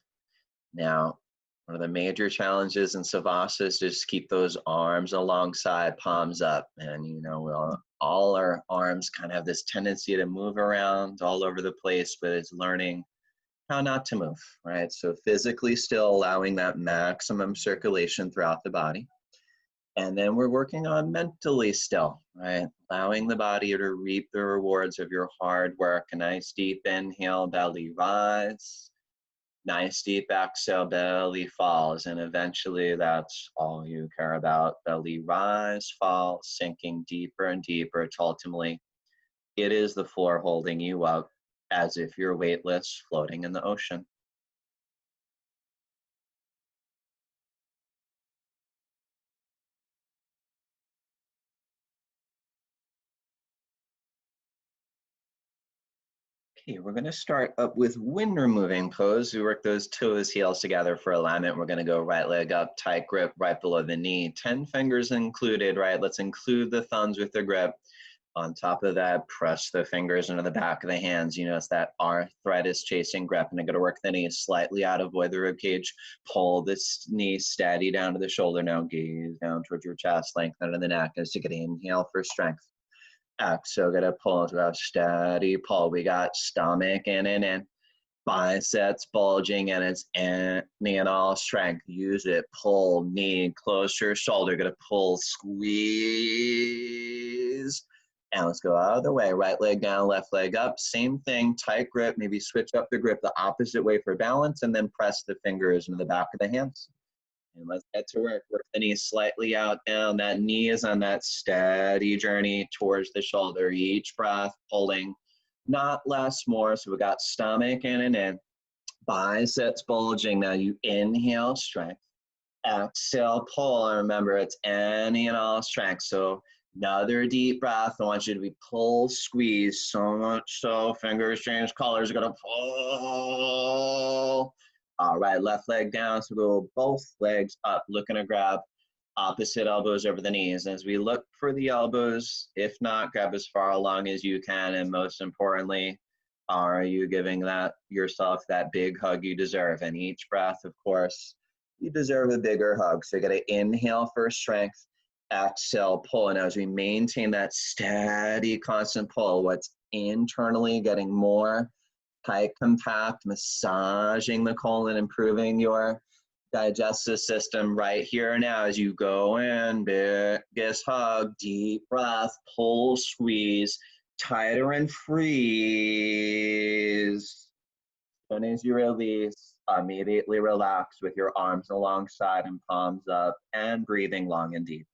Now, one of the major challenges in Savasana is just keep those arms alongside, palms up. And you know, all our arms kind of have this tendency to move around all over the place, but it's learning how not to move, right? So physically still allowing that maximum circulation throughout the body. And then we're working on mentally still, right? Allowing the body to reap the rewards of your hard work. A nice deep inhale, belly rise. Nice deep exhale, belly falls. And eventually that's all you care about. Belly rise, fall, sinking deeper and deeper. It's ultimately, it is the floor holding you up as if you're weightless floating in the ocean. Okay, we're going to start up with wind removing pose. We work those toes, heels together for alignment. We're going to go right leg up, tight grip right below the knee. 10 fingers included, right? Let's include the thumbs with the grip. On top of that, press the fingers into the back of the hands. You notice that arthritis chasing grip. And I'm going to work the knee slightly out, avoid the rib cage. Pull this knee steady down to the shoulder. Now gaze down towards your chest, lengthen into the neck. As you get inhale for strength. Exhale, get a pull. We got steady pull. We got stomach in and in. Biceps bulging, and it's knee and all strength. Use it. Pull, knee, close to your shoulder. Gonna pull, squeeze. And let's go out of the way. Right leg down, left leg up. Same thing, tight grip. Maybe switch up the grip the opposite way for balance, and then press the fingers into the back of the hands. And let's get to work. Work the knee slightly out, down. That knee is on that steady journey towards the shoulder. Each breath pulling, not less, more. So we got stomach in and in. Biceps bulging. Now you inhale, strength. Exhale, pull. And remember, it's any and all strength. So another deep breath. I want you to be pull, squeeze. So much so, fingers change colors. You're going to pull. All right, left leg down, so go both legs up, looking to grab opposite elbows over the knees. As we look for the elbows, if not, grab as far along as you can, and most importantly, are you giving yourself that big hug you deserve? And each breath, of course, you deserve a bigger hug. So you got to inhale for strength, exhale, pull, and as we maintain that steady, constant pull, what's internally getting more tight, compact, massaging the colon, improving your digestive system right here now as you go in. Biggest hug, deep breath, pull, squeeze, tighter and freeze. And as you release, immediately relax with your arms alongside and palms up and breathing long and deep.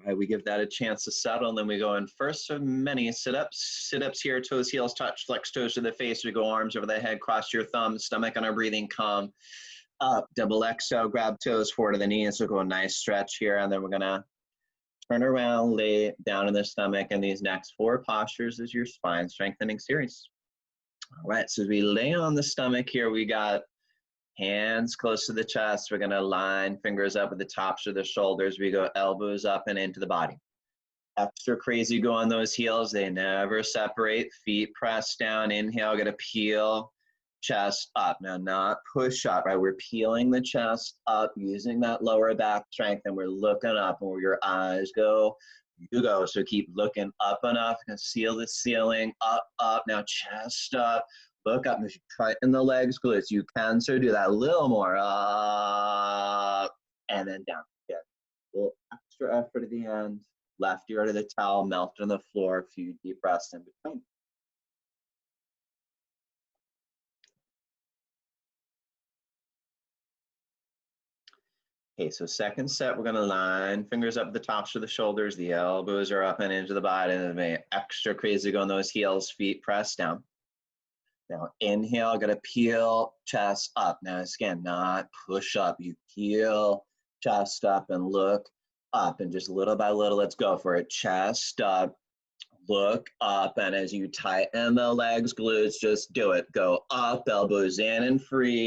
Right, we give that a chance to settle, and then we go in first of many sit-ups. Sit-ups here, toes, heels touch, flex toes to the face. We go arms over the head, cross your thumbs, stomach on our breathing, calm. Up, double exhale, grab toes forward to the knees. So go a nice stretch here, and then we're gonna turn around, lay down in the stomach, and these next 4 postures is your spine strengthening series. All right, so as we lay on the stomach here, we got hands close to the chest. We're gonna line fingers up at the tops of the shoulders. We go elbows up and into the body. Extra crazy go on those heels. They never separate. Feet press down. Inhale, gonna peel, chest up. Now not push up, right? We're peeling the chest up, using that lower back strength, and we're looking up, and where your eyes go, you go. So keep looking up enough. Gonna seal the ceiling, up, up. Now chest up. Look up. If you tighten the legs, glutes, you can so do that a little more. Up and then down. Good. A little extra effort at the end. Left ear to the towel, melt on the floor. A few deep breaths in between. Okay, so second set, we're gonna line fingers up the tops of the shoulders. The elbows are up and into the body. And then extra crazy go on those heels, feet press down. Now inhale, gotta peel, chest up. Now again, not push up. You peel, chest up and look up. And just little by little, let's go for it. Chest up, Look up, and as you tighten the legs, glutes, just do it. Go up, elbows in and freeze.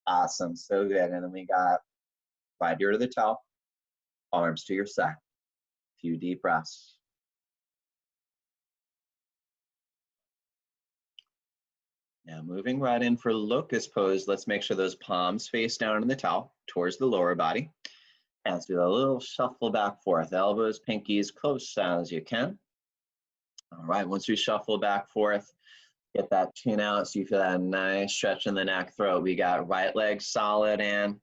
Awesome, so good. And then we got right ear to the toe, arms to your side. A few deep breaths. Now moving right in for locust pose, let's make sure those palms face down in the towel towards the lower body. And let's do a little shuffle back forth, elbows, pinkies, close as you can. All right, once we shuffle back forth, get that chin out so you feel that nice stretch in the neck, throat. We got right leg solid and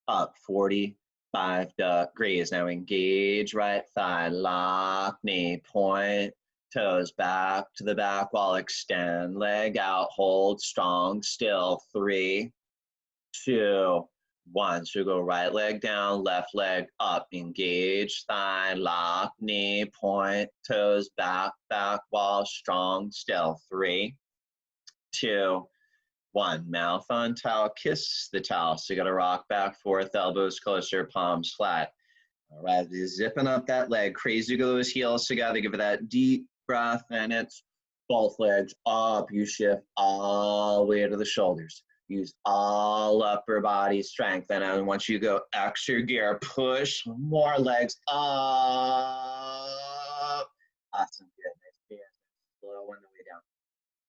up, 45 degrees. Now engage right thigh, lock knee, point toes back to the back wall, extend leg out, hold strong, still, 3, 2, 1. So go right leg down, left leg up, engage thigh, lock knee, point toes back, back wall, strong, still, 3, 2, 1. Mouth on towel, kiss the towel. So you got to rock back, forth, elbows closer, palms flat. All right, zipping up that leg, crazy go those heels together, give it that deep breath, and it's both legs up. You shift all the way to the shoulders. Use all upper body strength. And then once you go extra gear, push more legs up. Awesome, good, nice gear. Slow on the way down.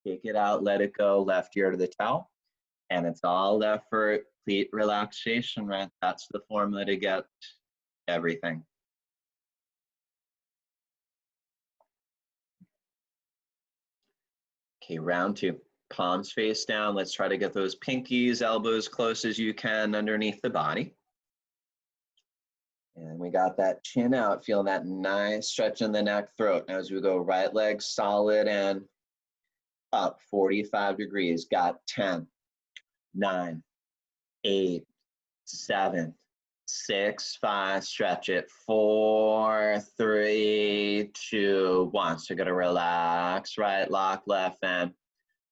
Take it out, let it go, left ear to the towel. And it's all effort, complete relaxation, right? That's the formula to get everything. Okay, round 2. Palms face down. Let's try to get those pinkies, elbows close as you can underneath the body. And we got that chin out, feel that nice stretch in the neck, throat. Now as we go right leg solid and up, 45 degrees. Got 10, 9, 8, 7, 6, 5, stretch it, 4, 3, 2, 1. So you're gonna relax, right, lock, left, and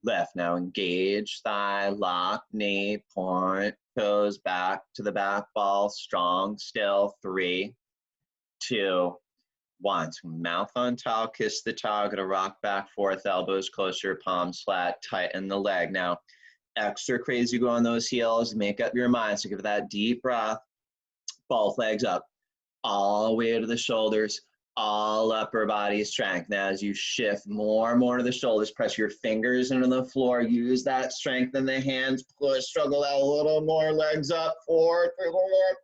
lift. Now engage thigh, lock, knee, point, toes back to the back ball, strong, still, 3, 2, 1. So mouth on towel, kiss the towel, gonna rock back, forth, elbows closer, palms flat, tighten the leg. Now, extra crazy go on those heels, make up your mind. So give it that deep breath, both legs up, all the way to the shoulders, all upper body strength. Now as you shift more and more to the shoulders, press your fingers into the floor, use that strength in the hands, push, struggle out a little more, legs up, 4,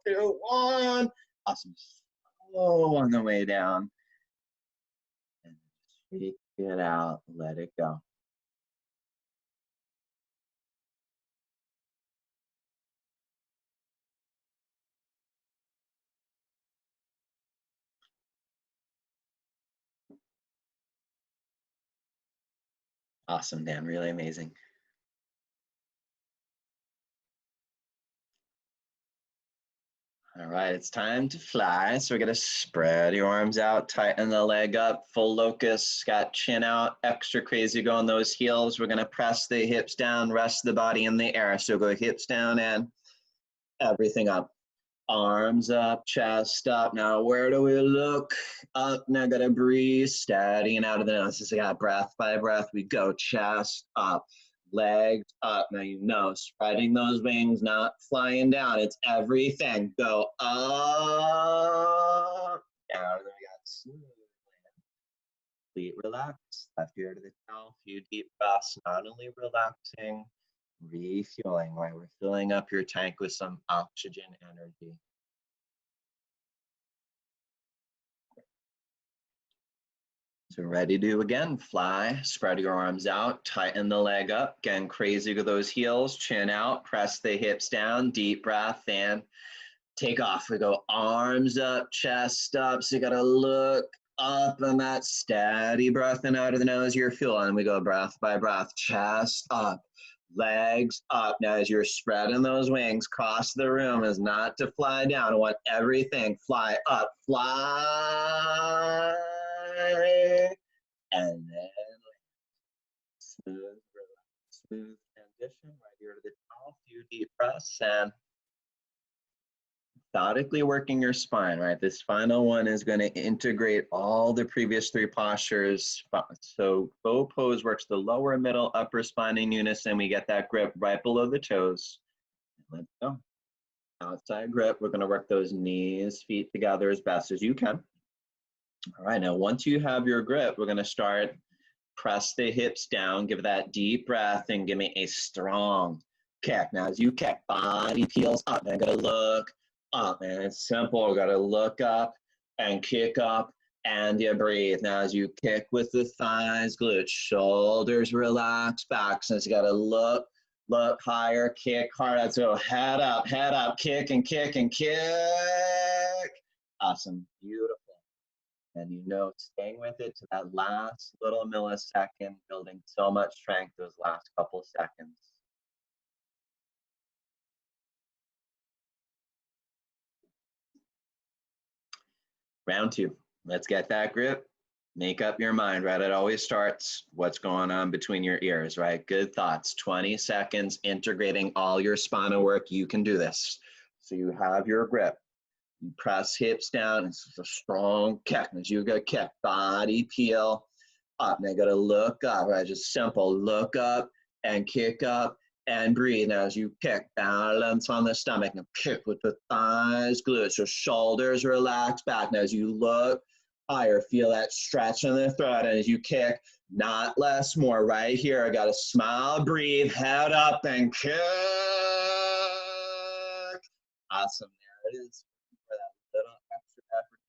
3, 2, 1. Awesome. Slow on the way down. And shake it out, let it go. Awesome, Dan, really amazing. All right, it's time to fly. So we're gonna spread your arms out, tighten the leg up, full locust, got chin out, extra crazy go on those heels. We're gonna press the hips down, rest the body in the air. So go hips down and everything up. Arms up, chest up. Now where do we look? Up, now gotta breathe, steady and out of the nose. So we got breath by breath, we go chest up. Legs up. Now you know, spreading those wings, not flying down. It's everything. Go up, down. And then we got smooth land. Complete relax. Left ear to the towel. Few deep breaths. Not only relaxing, refueling. Right, we're filling up your tank with some oxygen energy. So ready to again fly, spread your arms out, tighten the leg up, again crazy with those heels, chin out, press the hips down, deep breath and take off. We go arms up, chest up, so you gotta look up on that steady breath in out of the nose, you're feeling. We go breath by breath, chest up, legs up. Now as you're spreading those wings across the room is not to fly down. I want everything fly up, fly. And then smooth, relax, smooth transition right here to the top. Few deep breaths and methodically working your spine, right? This final one is going to integrate all the previous three postures. So bow pose works the lower, middle, upper spine in unison. We get that grip right below the toes. Let's go. Outside grip, we're going to work those knees, feet together as best as you can. All right, now once you have your grip, we're going to start, press the hips down, give that deep breath, and give me a strong kick. Now as you kick, body peels up. Now I got to look up, and it's simple. We got to look up and kick up, and you breathe. Now as you kick with the thighs, glutes, shoulders relax, back. So you got to look higher, kick hard. So head up, kick and kick and kick. Awesome, beautiful. And you know, staying with it to that last little millisecond, building so much strength those last couple seconds. Round two. Let's get that grip. Make up your mind, right? It always starts what's going on between your ears, right? Good thoughts. 20 seconds integrating all your spinal work. You can do this. So you have your grip. You press hips down. It's a strong kick. As you go kick, body peel up. Now you got to look up, right? Just simple. Look up and kick up and breathe. Now as you kick, balance on the stomach and kick with the thighs, glutes. Your shoulders relax back. Now as you look higher, feel that stretch in the throat. And as you kick, not less, more. Right here, I got to smile, breathe, head up and kick. Awesome. There it is. For that little extra effort,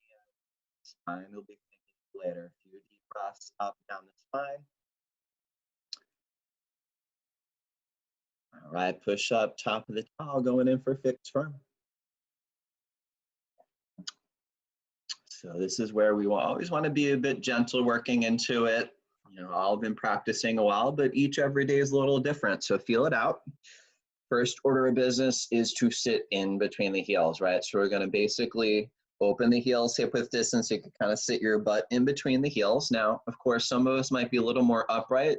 spine will be thinking later. A few deep breaths up down the spine. All right, push up, top of the towel, going in for fixed firm. So this is where we will always want to be a bit gentle working into it. You know, all been practicing a while, but each every day is a little different. So feel it out. First order of business is to sit in between the heels, right? So we're going to basically open the heels hip width distance. You can kind of sit your butt in between the heels. Now, of course, some of us might be a little more upright.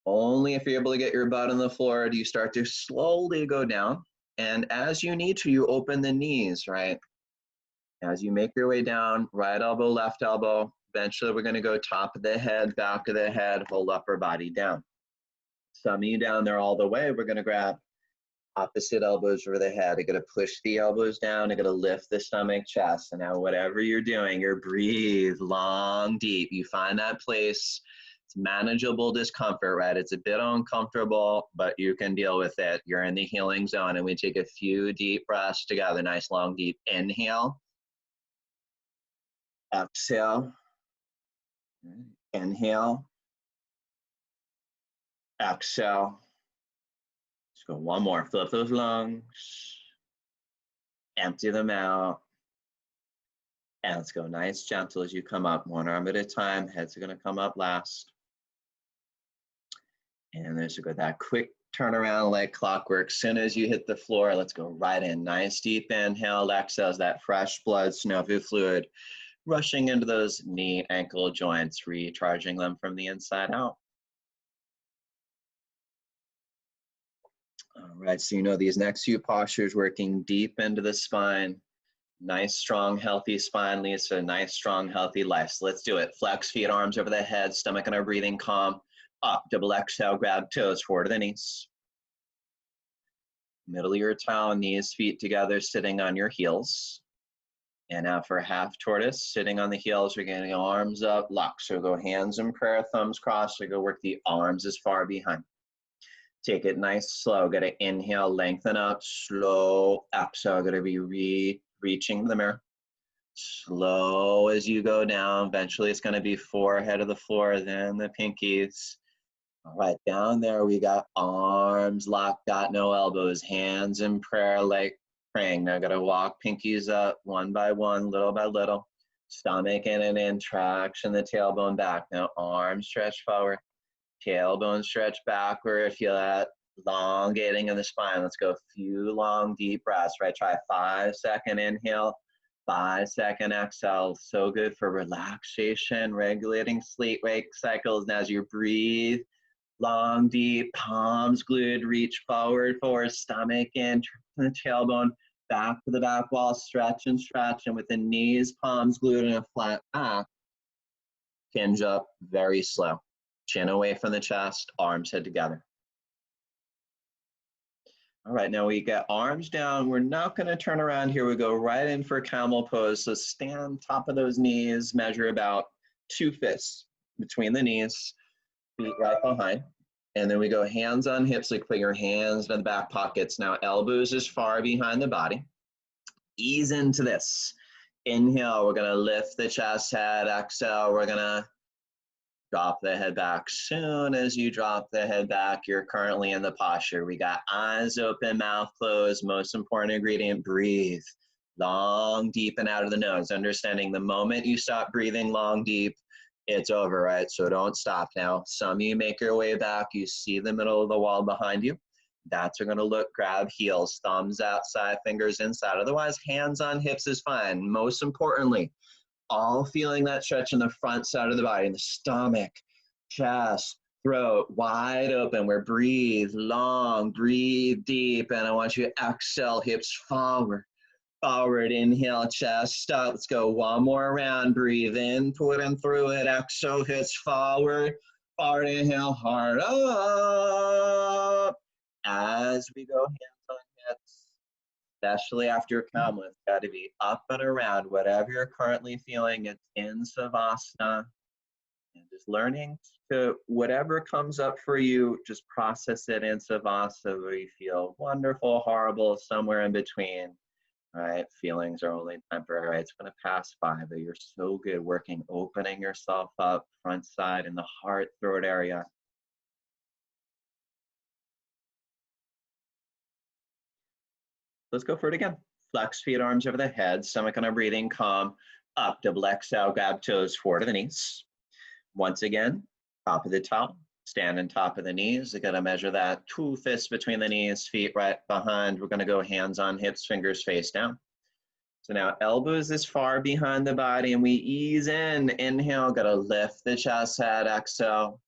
Only if you're able to get your butt on the floor do you start to slowly go down. And as you need to, you open the knees, right? As you make your way down, right elbow, left elbow. Eventually, we're going to go top of the head, back of the head, whole upper body down. Some of you down there all the way, we're going to grab opposite elbows over the head. You're going to push the elbows down. You're going to lift the stomach, chest. And now whatever you're doing, you breathe long, deep. You find that place. It's manageable discomfort, right? It's a bit uncomfortable, but you can deal with it. You're in the healing zone. And we take a few deep breaths together. Nice, long, deep inhale. Exhale. Inhale. Exhale. Let's go one more. Fill up those lungs. Empty them out. And let's go nice, gentle as you come up. One arm at a time. Heads are going to come up last. And there's a good, that quick turnaround like clockwork. Soon as you hit the floor, let's go right in. Nice deep inhale. Exhale, that fresh blood, synovial fluid rushing into those knee, ankle joints, recharging them from the inside out. All right, so you know these next few postures working deep into the spine. Nice, strong, healthy spine leads to a nice, strong, healthy life. So let's do it. Flex feet, arms over the head, stomach and our breathing calm. Up, double exhale, grab toes, forward to the knees. Middle of your towel, knees, feet together, sitting on your heels. And now for half tortoise, sitting on the heels, we're getting arms up, lock. So go hands in prayer, thumbs crossed. So go work the arms as far behind. Take it nice, slow. Got to inhale, lengthen up, slow. Exhale, got to be reaching the mirror. Slow as you go down. Eventually, it's going to be forehead of the floor, then the pinkies. All right, down there, we got arms locked, got no elbows, hands in prayer, like praying. Now, got to walk pinkies up one by one, little by little. Stomach in and in, traction the tailbone back. Now, arms stretch forward. Tailbone stretch backward. Feel that elongating of the spine. Let's go a few long, deep breaths, right? Try a 5-second inhale, 5-second exhale. So good for relaxation, regulating sleep-wake cycles. And as you breathe, long, deep, palms glued, reach forward, stomach in, the tailbone Back to the back wall, stretch, and with the knees, palms glued in a flat back. Hinge up, very slow. Chin away from the chest, arms head together. All right, now we get arms down. We're not gonna turn around here. We go right in for camel pose. So stand top of those knees, measure about 2 fists between the knees, feet right behind. And then we go hands on hips, like put your hands in the back pockets. Now elbows as far behind the body. Ease into this. Inhale, we're gonna lift the chest, head. Exhale, we're gonna drop the head back. Soon as you drop the head back, you're currently in the posture. We got eyes open, mouth closed. Most important ingredient, breathe. Long, deep, and out of the nose. Understanding the moment you stop breathing long, deep, it's over, right? So don't stop now. Some of you make your way back. You see the middle of the wall behind you. That's going to look, grab heels, thumbs outside, fingers inside. Otherwise, hands on hips is fine. Most importantly, all feeling that stretch in the front side of the body, in the stomach, chest, throat, wide open. We're breathe long, breathe deep. And I want you to exhale, hips forward. Forward, inhale, chest up. Let's go one more round. Breathe in, put in through it. Exhale, hips forward. Forward, inhale, heart up. As we go hands on hips, especially after camel, it's got to be up and around. Whatever you're currently feeling, it's in Savasana. And just learning to, whatever comes up for you, just process it in Savasana where you feel wonderful, horrible, somewhere in between. Right? Feelings are only temporary. It's going to pass by, but you're so good working, opening yourself up, front side, in the heart, throat area. Let's go for it again. Flex feet, arms over the head, stomach on a breathing, calm, up, double exhale, grab toes, forward to the knees. Once again, top of the towel, stand on top of the knees. You got to measure that 2 fists between the knees, feet right behind. We're going to go hands on hips, fingers face down. So now elbows as far behind the body and we ease in. Inhale, got to lift the chest, head, exhale.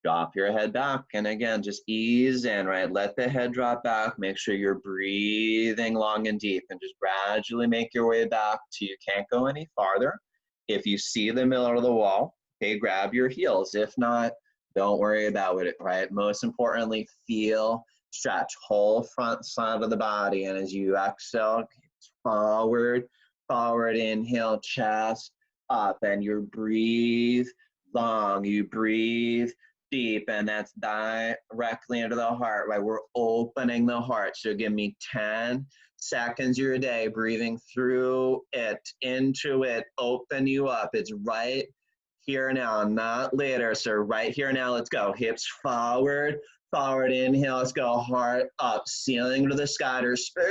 Drop your head back. And again, just ease in, right? Let the head drop back. Make sure you're breathing long and deep and just gradually make your way back till you can't go any farther. If you see the middle of the wall, okay, grab your heels. If not, don't worry about it, right? Most importantly, feel, stretch, whole front side of the body. And as you exhale, forward, forward, inhale, chest up, and you breathe long, you breathe deep, and that's directly into the heart, right? We're opening the heart. So give me 10 seconds your day, breathing through it, into it, open you up. It's right here now, not later. So right here now, let's go. Hips forward, forward, inhale, let's go. Heart up, ceiling to the sky, to space.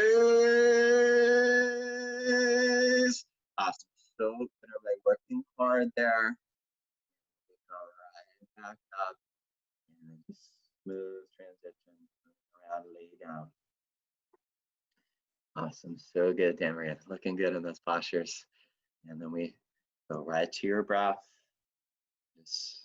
Awesome. So good, right? Working hard there. All right, back up. And smooth transition around, lay down. Awesome, so good, Dan-Maria. Looking good in those postures. And then we go right to your breath. Just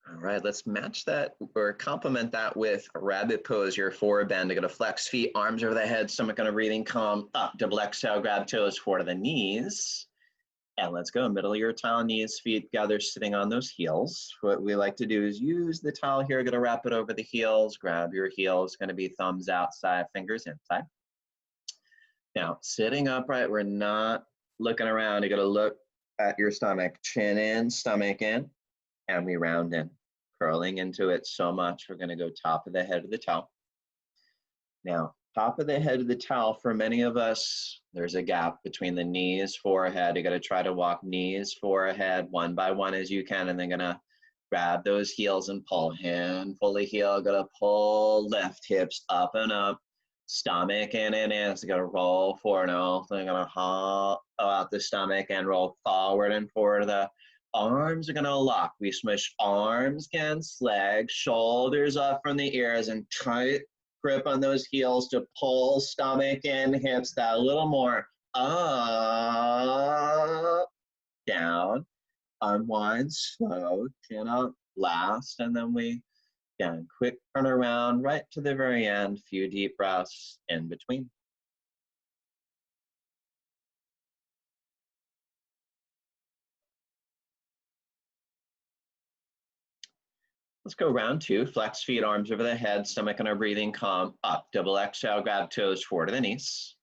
all right, let's match that or complement that with a rabbit pose, your forward bend. You're gonna flex feet, arms over the head, stomach on a breathing, calm, up, double exhale, grab toes, forward to the knees. And let's go, middle of your towel, knees, feet together, sitting on those heels. What we like to do is use the towel here, gonna wrap it over the heels, grab your heels, gonna be thumbs outside, fingers inside. Now, sitting upright, we're not looking around. You gotta look at your stomach, chin in, stomach in, and we round in. Curling into it so much, we're gonna go top of the head of the towel. Now, top of the head of the towel, for many of us, there's a gap between the knees, forehead. You gotta try to walk knees, forehead, one by one as you can, and then gonna grab those heels and pull. Handful of heel, gotta pull, lift, hips up and up, stomach in and in. So you gotta roll forward now. So you're gonna haul out the stomach and roll forward and forward. The arms are gonna lock. We smush arms against legs, shoulders up from the ears, and tight grip on those heels to pull stomach in, hips that a little more. up, down, unwind, slow, chin up, last, and then we, again, quick turn around right to the very end, few deep breaths in between. Let's go round two. Flex feet, arms over the head, stomach and our breathing calm. Up, double exhale, grab toes forward to the knees.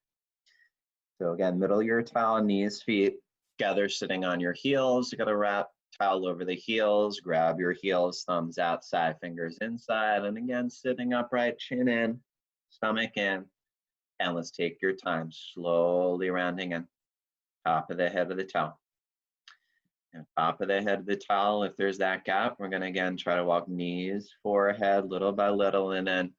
So again, middle of your towel, knees, feet, together sitting on your heels. You got to wrap towel over the heels, grab your heels, thumbs outside, fingers inside. And again, sitting upright, chin in, stomach in. And let's take your time, slowly rounding in. Top of the head of the towel. And top of the head of the towel, if there's that gap, we're gonna again try to walk knees, forehead, little by little, and then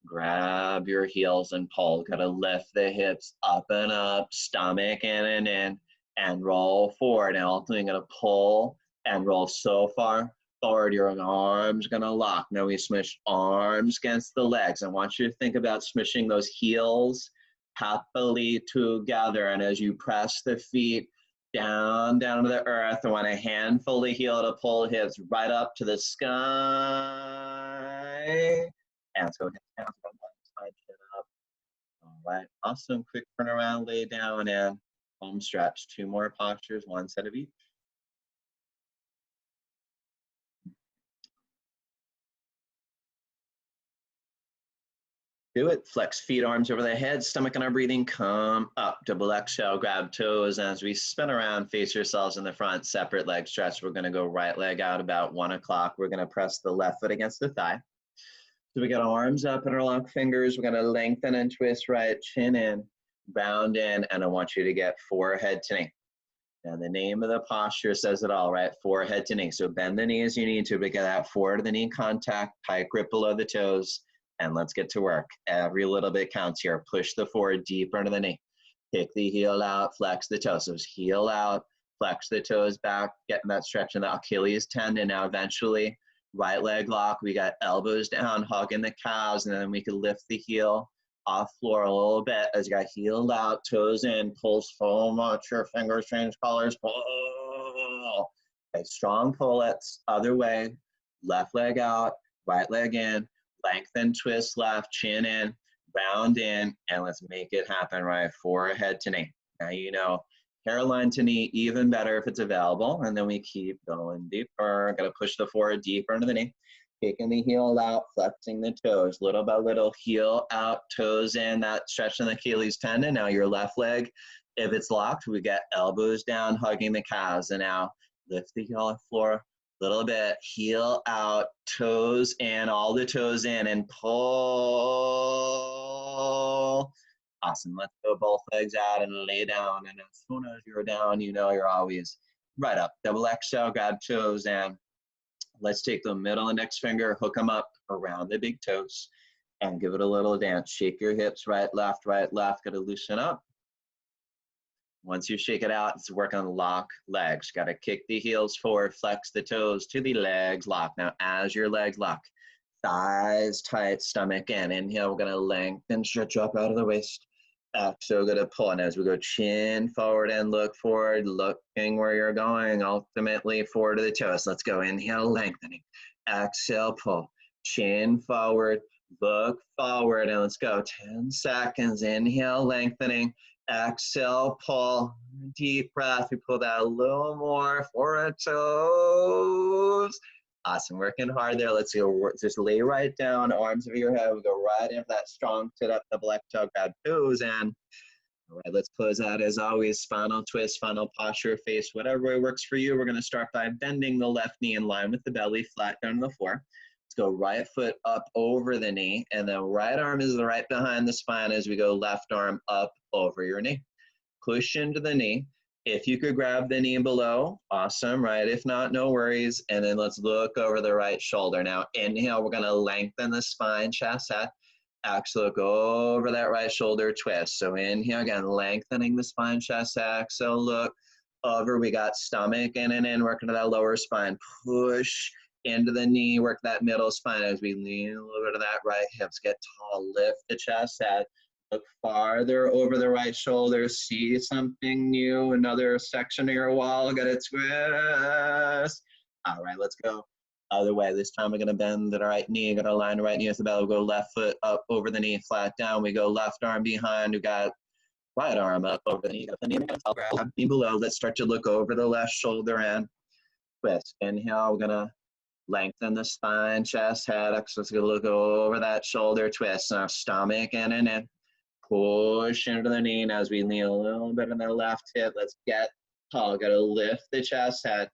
grab your heels and pull. Gotta lift the hips up and up, stomach in, and roll forward. And ultimately gonna pull and roll so far forward, your arms gonna lock. Now we smush arms against the legs. I want you to think about smushing those heels happily together. And as you press the feet down to the earth, I want a handful of heel to pull hips right up to the sky. And let's go down, side chin up. All right, awesome. Quick turn around, lay down, and home stretch. Two more postures, one set of each. Do it. Flex feet, arms over the head, stomach and our breathing. Come up. Double exhale, grab toes. And as we spin around, face yourselves in the front, separate leg stretch. We're going to go right leg out about 1 o'clock. We're going to press the left foot against the thigh. So we got arms up, interlock fingers. We're going to lengthen and twist right, chin in, bound in, and I want you to get forehead to knee. And the name of the posture says it all, right? Forehead to knee. So bend the knee as you need to, but get that forward of the knee contact, tight grip below the toes, and let's get to work. Every little bit counts here. Push the forward deeper into the knee. Kick the heel out, flex the toes. So heel out, flex the toes back, getting that stretch in the Achilles tendon. Now eventually, right leg lock, we got elbows down, hugging the calves, and then we can lift the heel off floor a little bit as you got heel out, toes in, pull so much, your fingers change colors, pull. Okay, strong pullets, other way, left leg out, right leg in, lengthen, twist left, chin in, round in, and let's make it happen, right? Forehead to knee. Now you know, hairline to knee, even better if it's available. And then we keep going deeper. Got to push the forehead deeper into the knee. Kicking the heel out, flexing the toes, little by little, heel out, toes in, that stretch in the Achilles tendon. Now your left leg, if it's locked, we get elbows down, hugging the calves. And now lift the heel off floor, little bit, heel out, toes in, all the toes in, and pull. Awesome. Let's go both legs out and lay down. And as soon as you're down, you know you're always right up. Double exhale, grab toes in. Let's take the middle index finger, hook them up around the big toes, and give it a little dance. Shake your hips right, left, got to loosen up. Once you shake it out, it's working on lock legs. Got to kick the heels forward, flex the toes to the legs, lock. Now, as your legs lock, thighs tight, stomach in. Inhale, we're going to lengthen, stretch up out of the waist. Exhale, going to pull. And as we go chin forward and look forward, looking where you're going, ultimately forward to the toes. Let's go. Inhale, lengthening. Exhale, pull. Chin forward, look forward, and let's go. 10 seconds. Inhale, lengthening. Exhale, pull. Deep breath. We pull that a little more. Forward toes. Awesome. Working hard there. Let's go. Just lay right down. Arms over your head. We go right into that strong sit up. Double exhale. Grab toes in. All right. Let's close out as always. Final twist, final posture, face, whatever works for you. We're going to start by bending the left knee in line with the belly, flat down on the floor. Let's go right foot up over the knee, and then right arm is right behind the spine as we go left arm up over your knee. Push into the knee. If you could grab the knee below, awesome, right? If not, no worries. And then let's look over the right shoulder. Now, inhale, we're going to lengthen the spine, chest out. Exhale, go over that right shoulder, twist. So inhale, again, lengthening the spine, chest, exhale, look over. We got stomach in and in, working to that lower spine. Push into the knee, work that middle spine as we lean over to that right hips, get tall, lift the chest out, Look farther over the right shoulder. See something new. Another section of your wall. Got to twist. All right, let's go. Other way. This time we're going to bend the right knee. Going to line the right knee with the belly. We'll go left foot up over the knee, flat down. We go left arm behind. We got right arm up over the knee. Got the knee grab knee below. Let's start to look over the left shoulder and twist. Inhale. We're going to lengthen the spine, chest, head. Let's go look over that shoulder, twist. Now stomach in and in. Push into the knee. Now as we lean a little bit on the left hip, let's get tall. Got to lift the chest, head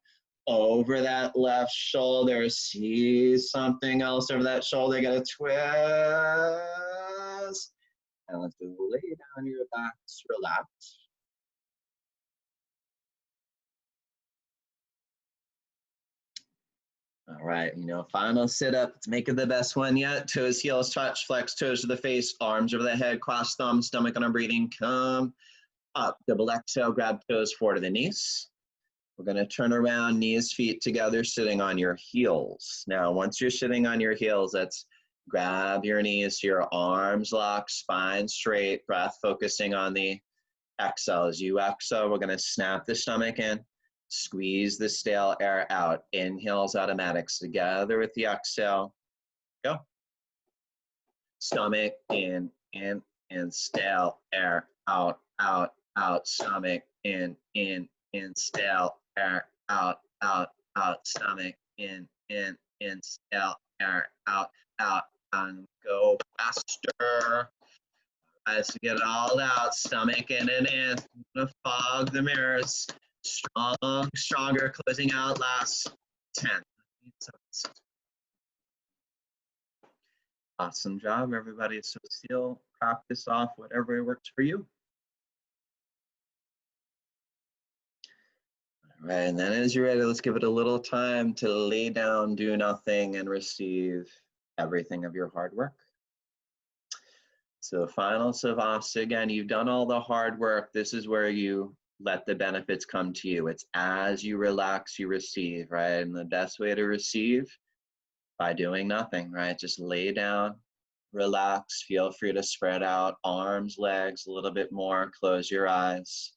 over that left shoulder. See something else over that shoulder. Got to twist. And let's do lay down your back, relax. All right, final sit up. Let's make it the best one yet. Toes, heels touch, flex toes to the face, arms over the head, cross thumbs, stomach on our breathing. Come up, double exhale, grab toes forward to the knees. We're going to turn around, knees, feet together, sitting on your heels. Now, once you're sitting on your heels, let's grab your knees, your arms locked, spine straight, breath focusing on the exhale. As you exhale, we're going to snap the stomach in. Squeeze the stale air out. Inhales, automatics together with the exhale. Go. Stomach in, and stale air out, out, out. Stomach in, stale air out, out, out. Stomach in, stale air out, out. And go faster. As to get it all out. Stomach in and in. Fog the mirrors. Strong, stronger, closing out, last 10. Awesome job, everybody. So still practice off whatever works for you. All right, and then as you're ready, let's give it a little time to lay down, do nothing, and receive everything of your hard work. So final Savasana, again, you've done all the hard work. This is where you let the benefits come to you. It's as you relax, you receive, right? And the best way to receive, by doing nothing, right? Just lay down, relax, feel free to spread out arms, legs a little bit more, close your eyes.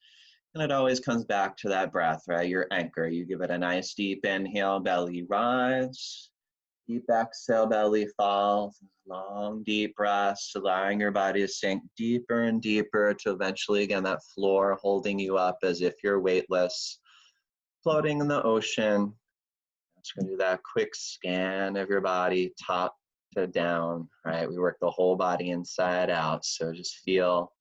And it always comes back to that breath, right? Your anchor. You give it a nice deep inhale, belly rise. Deep exhale, belly falls. Long, deep breaths, allowing your body to sink deeper and deeper to eventually, again, that floor holding you up as if you're weightless, floating in the ocean. Just going to do that quick scan of your body, top to down, right? We work the whole body inside out. So just feel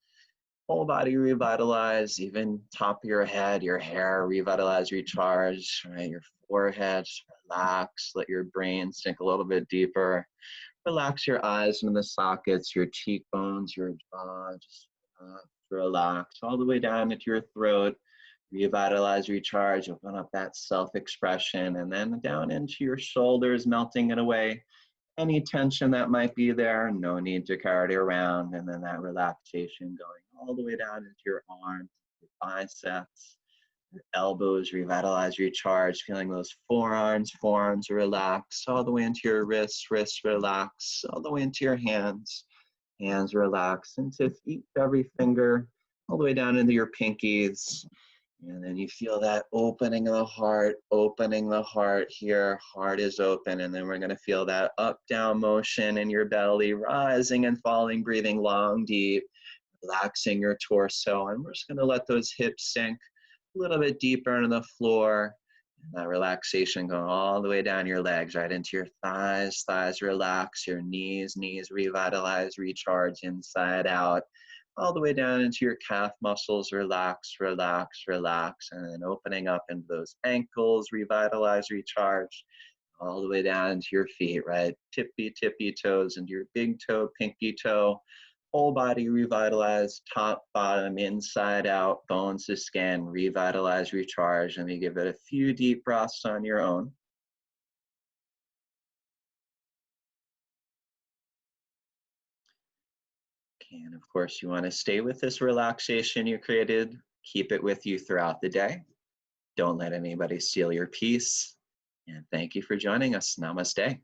whole body revitalize, even top of your head, your hair revitalize, recharge, right? Your forehead, just relax, let your brain sink a little bit deeper. Relax your eyes into the sockets, your cheekbones, your jaw, just relax all the way down into your throat. Revitalize, recharge, open up that self-expression, and then down into your shoulders, melting it away. Any tension that might be there, no need to carry it around. And then that relaxation going all the way down into your arms, your biceps, your elbows, revitalize, recharge, feeling those forearms relax, all the way into your wrists relax, all the way into your hands relax, into each, every finger, all the way down into your pinkies. And then you feel that opening of the heart here, heart is open. And then we're going to feel that up, down motion in your belly, rising and falling, breathing long, deep, relaxing your torso. And we're just going to let those hips sink a little bit deeper into the floor. And that relaxation going all the way down your legs, right into your thighs relax, your knees revitalize, recharge inside out. All the way down into your calf muscles, relax, relax, relax, and then opening up into those ankles, revitalize, recharge, all the way down into your feet, right? Tippy toes into your big toe, pinky toe, whole body revitalize, top, bottom, inside out, bones to skin, revitalize, recharge, and you give it a few deep breaths on your own. And of course, you want to stay with this relaxation you created. Keep it with you throughout the day. Don't let anybody steal your peace. And thank you for joining us. Namaste.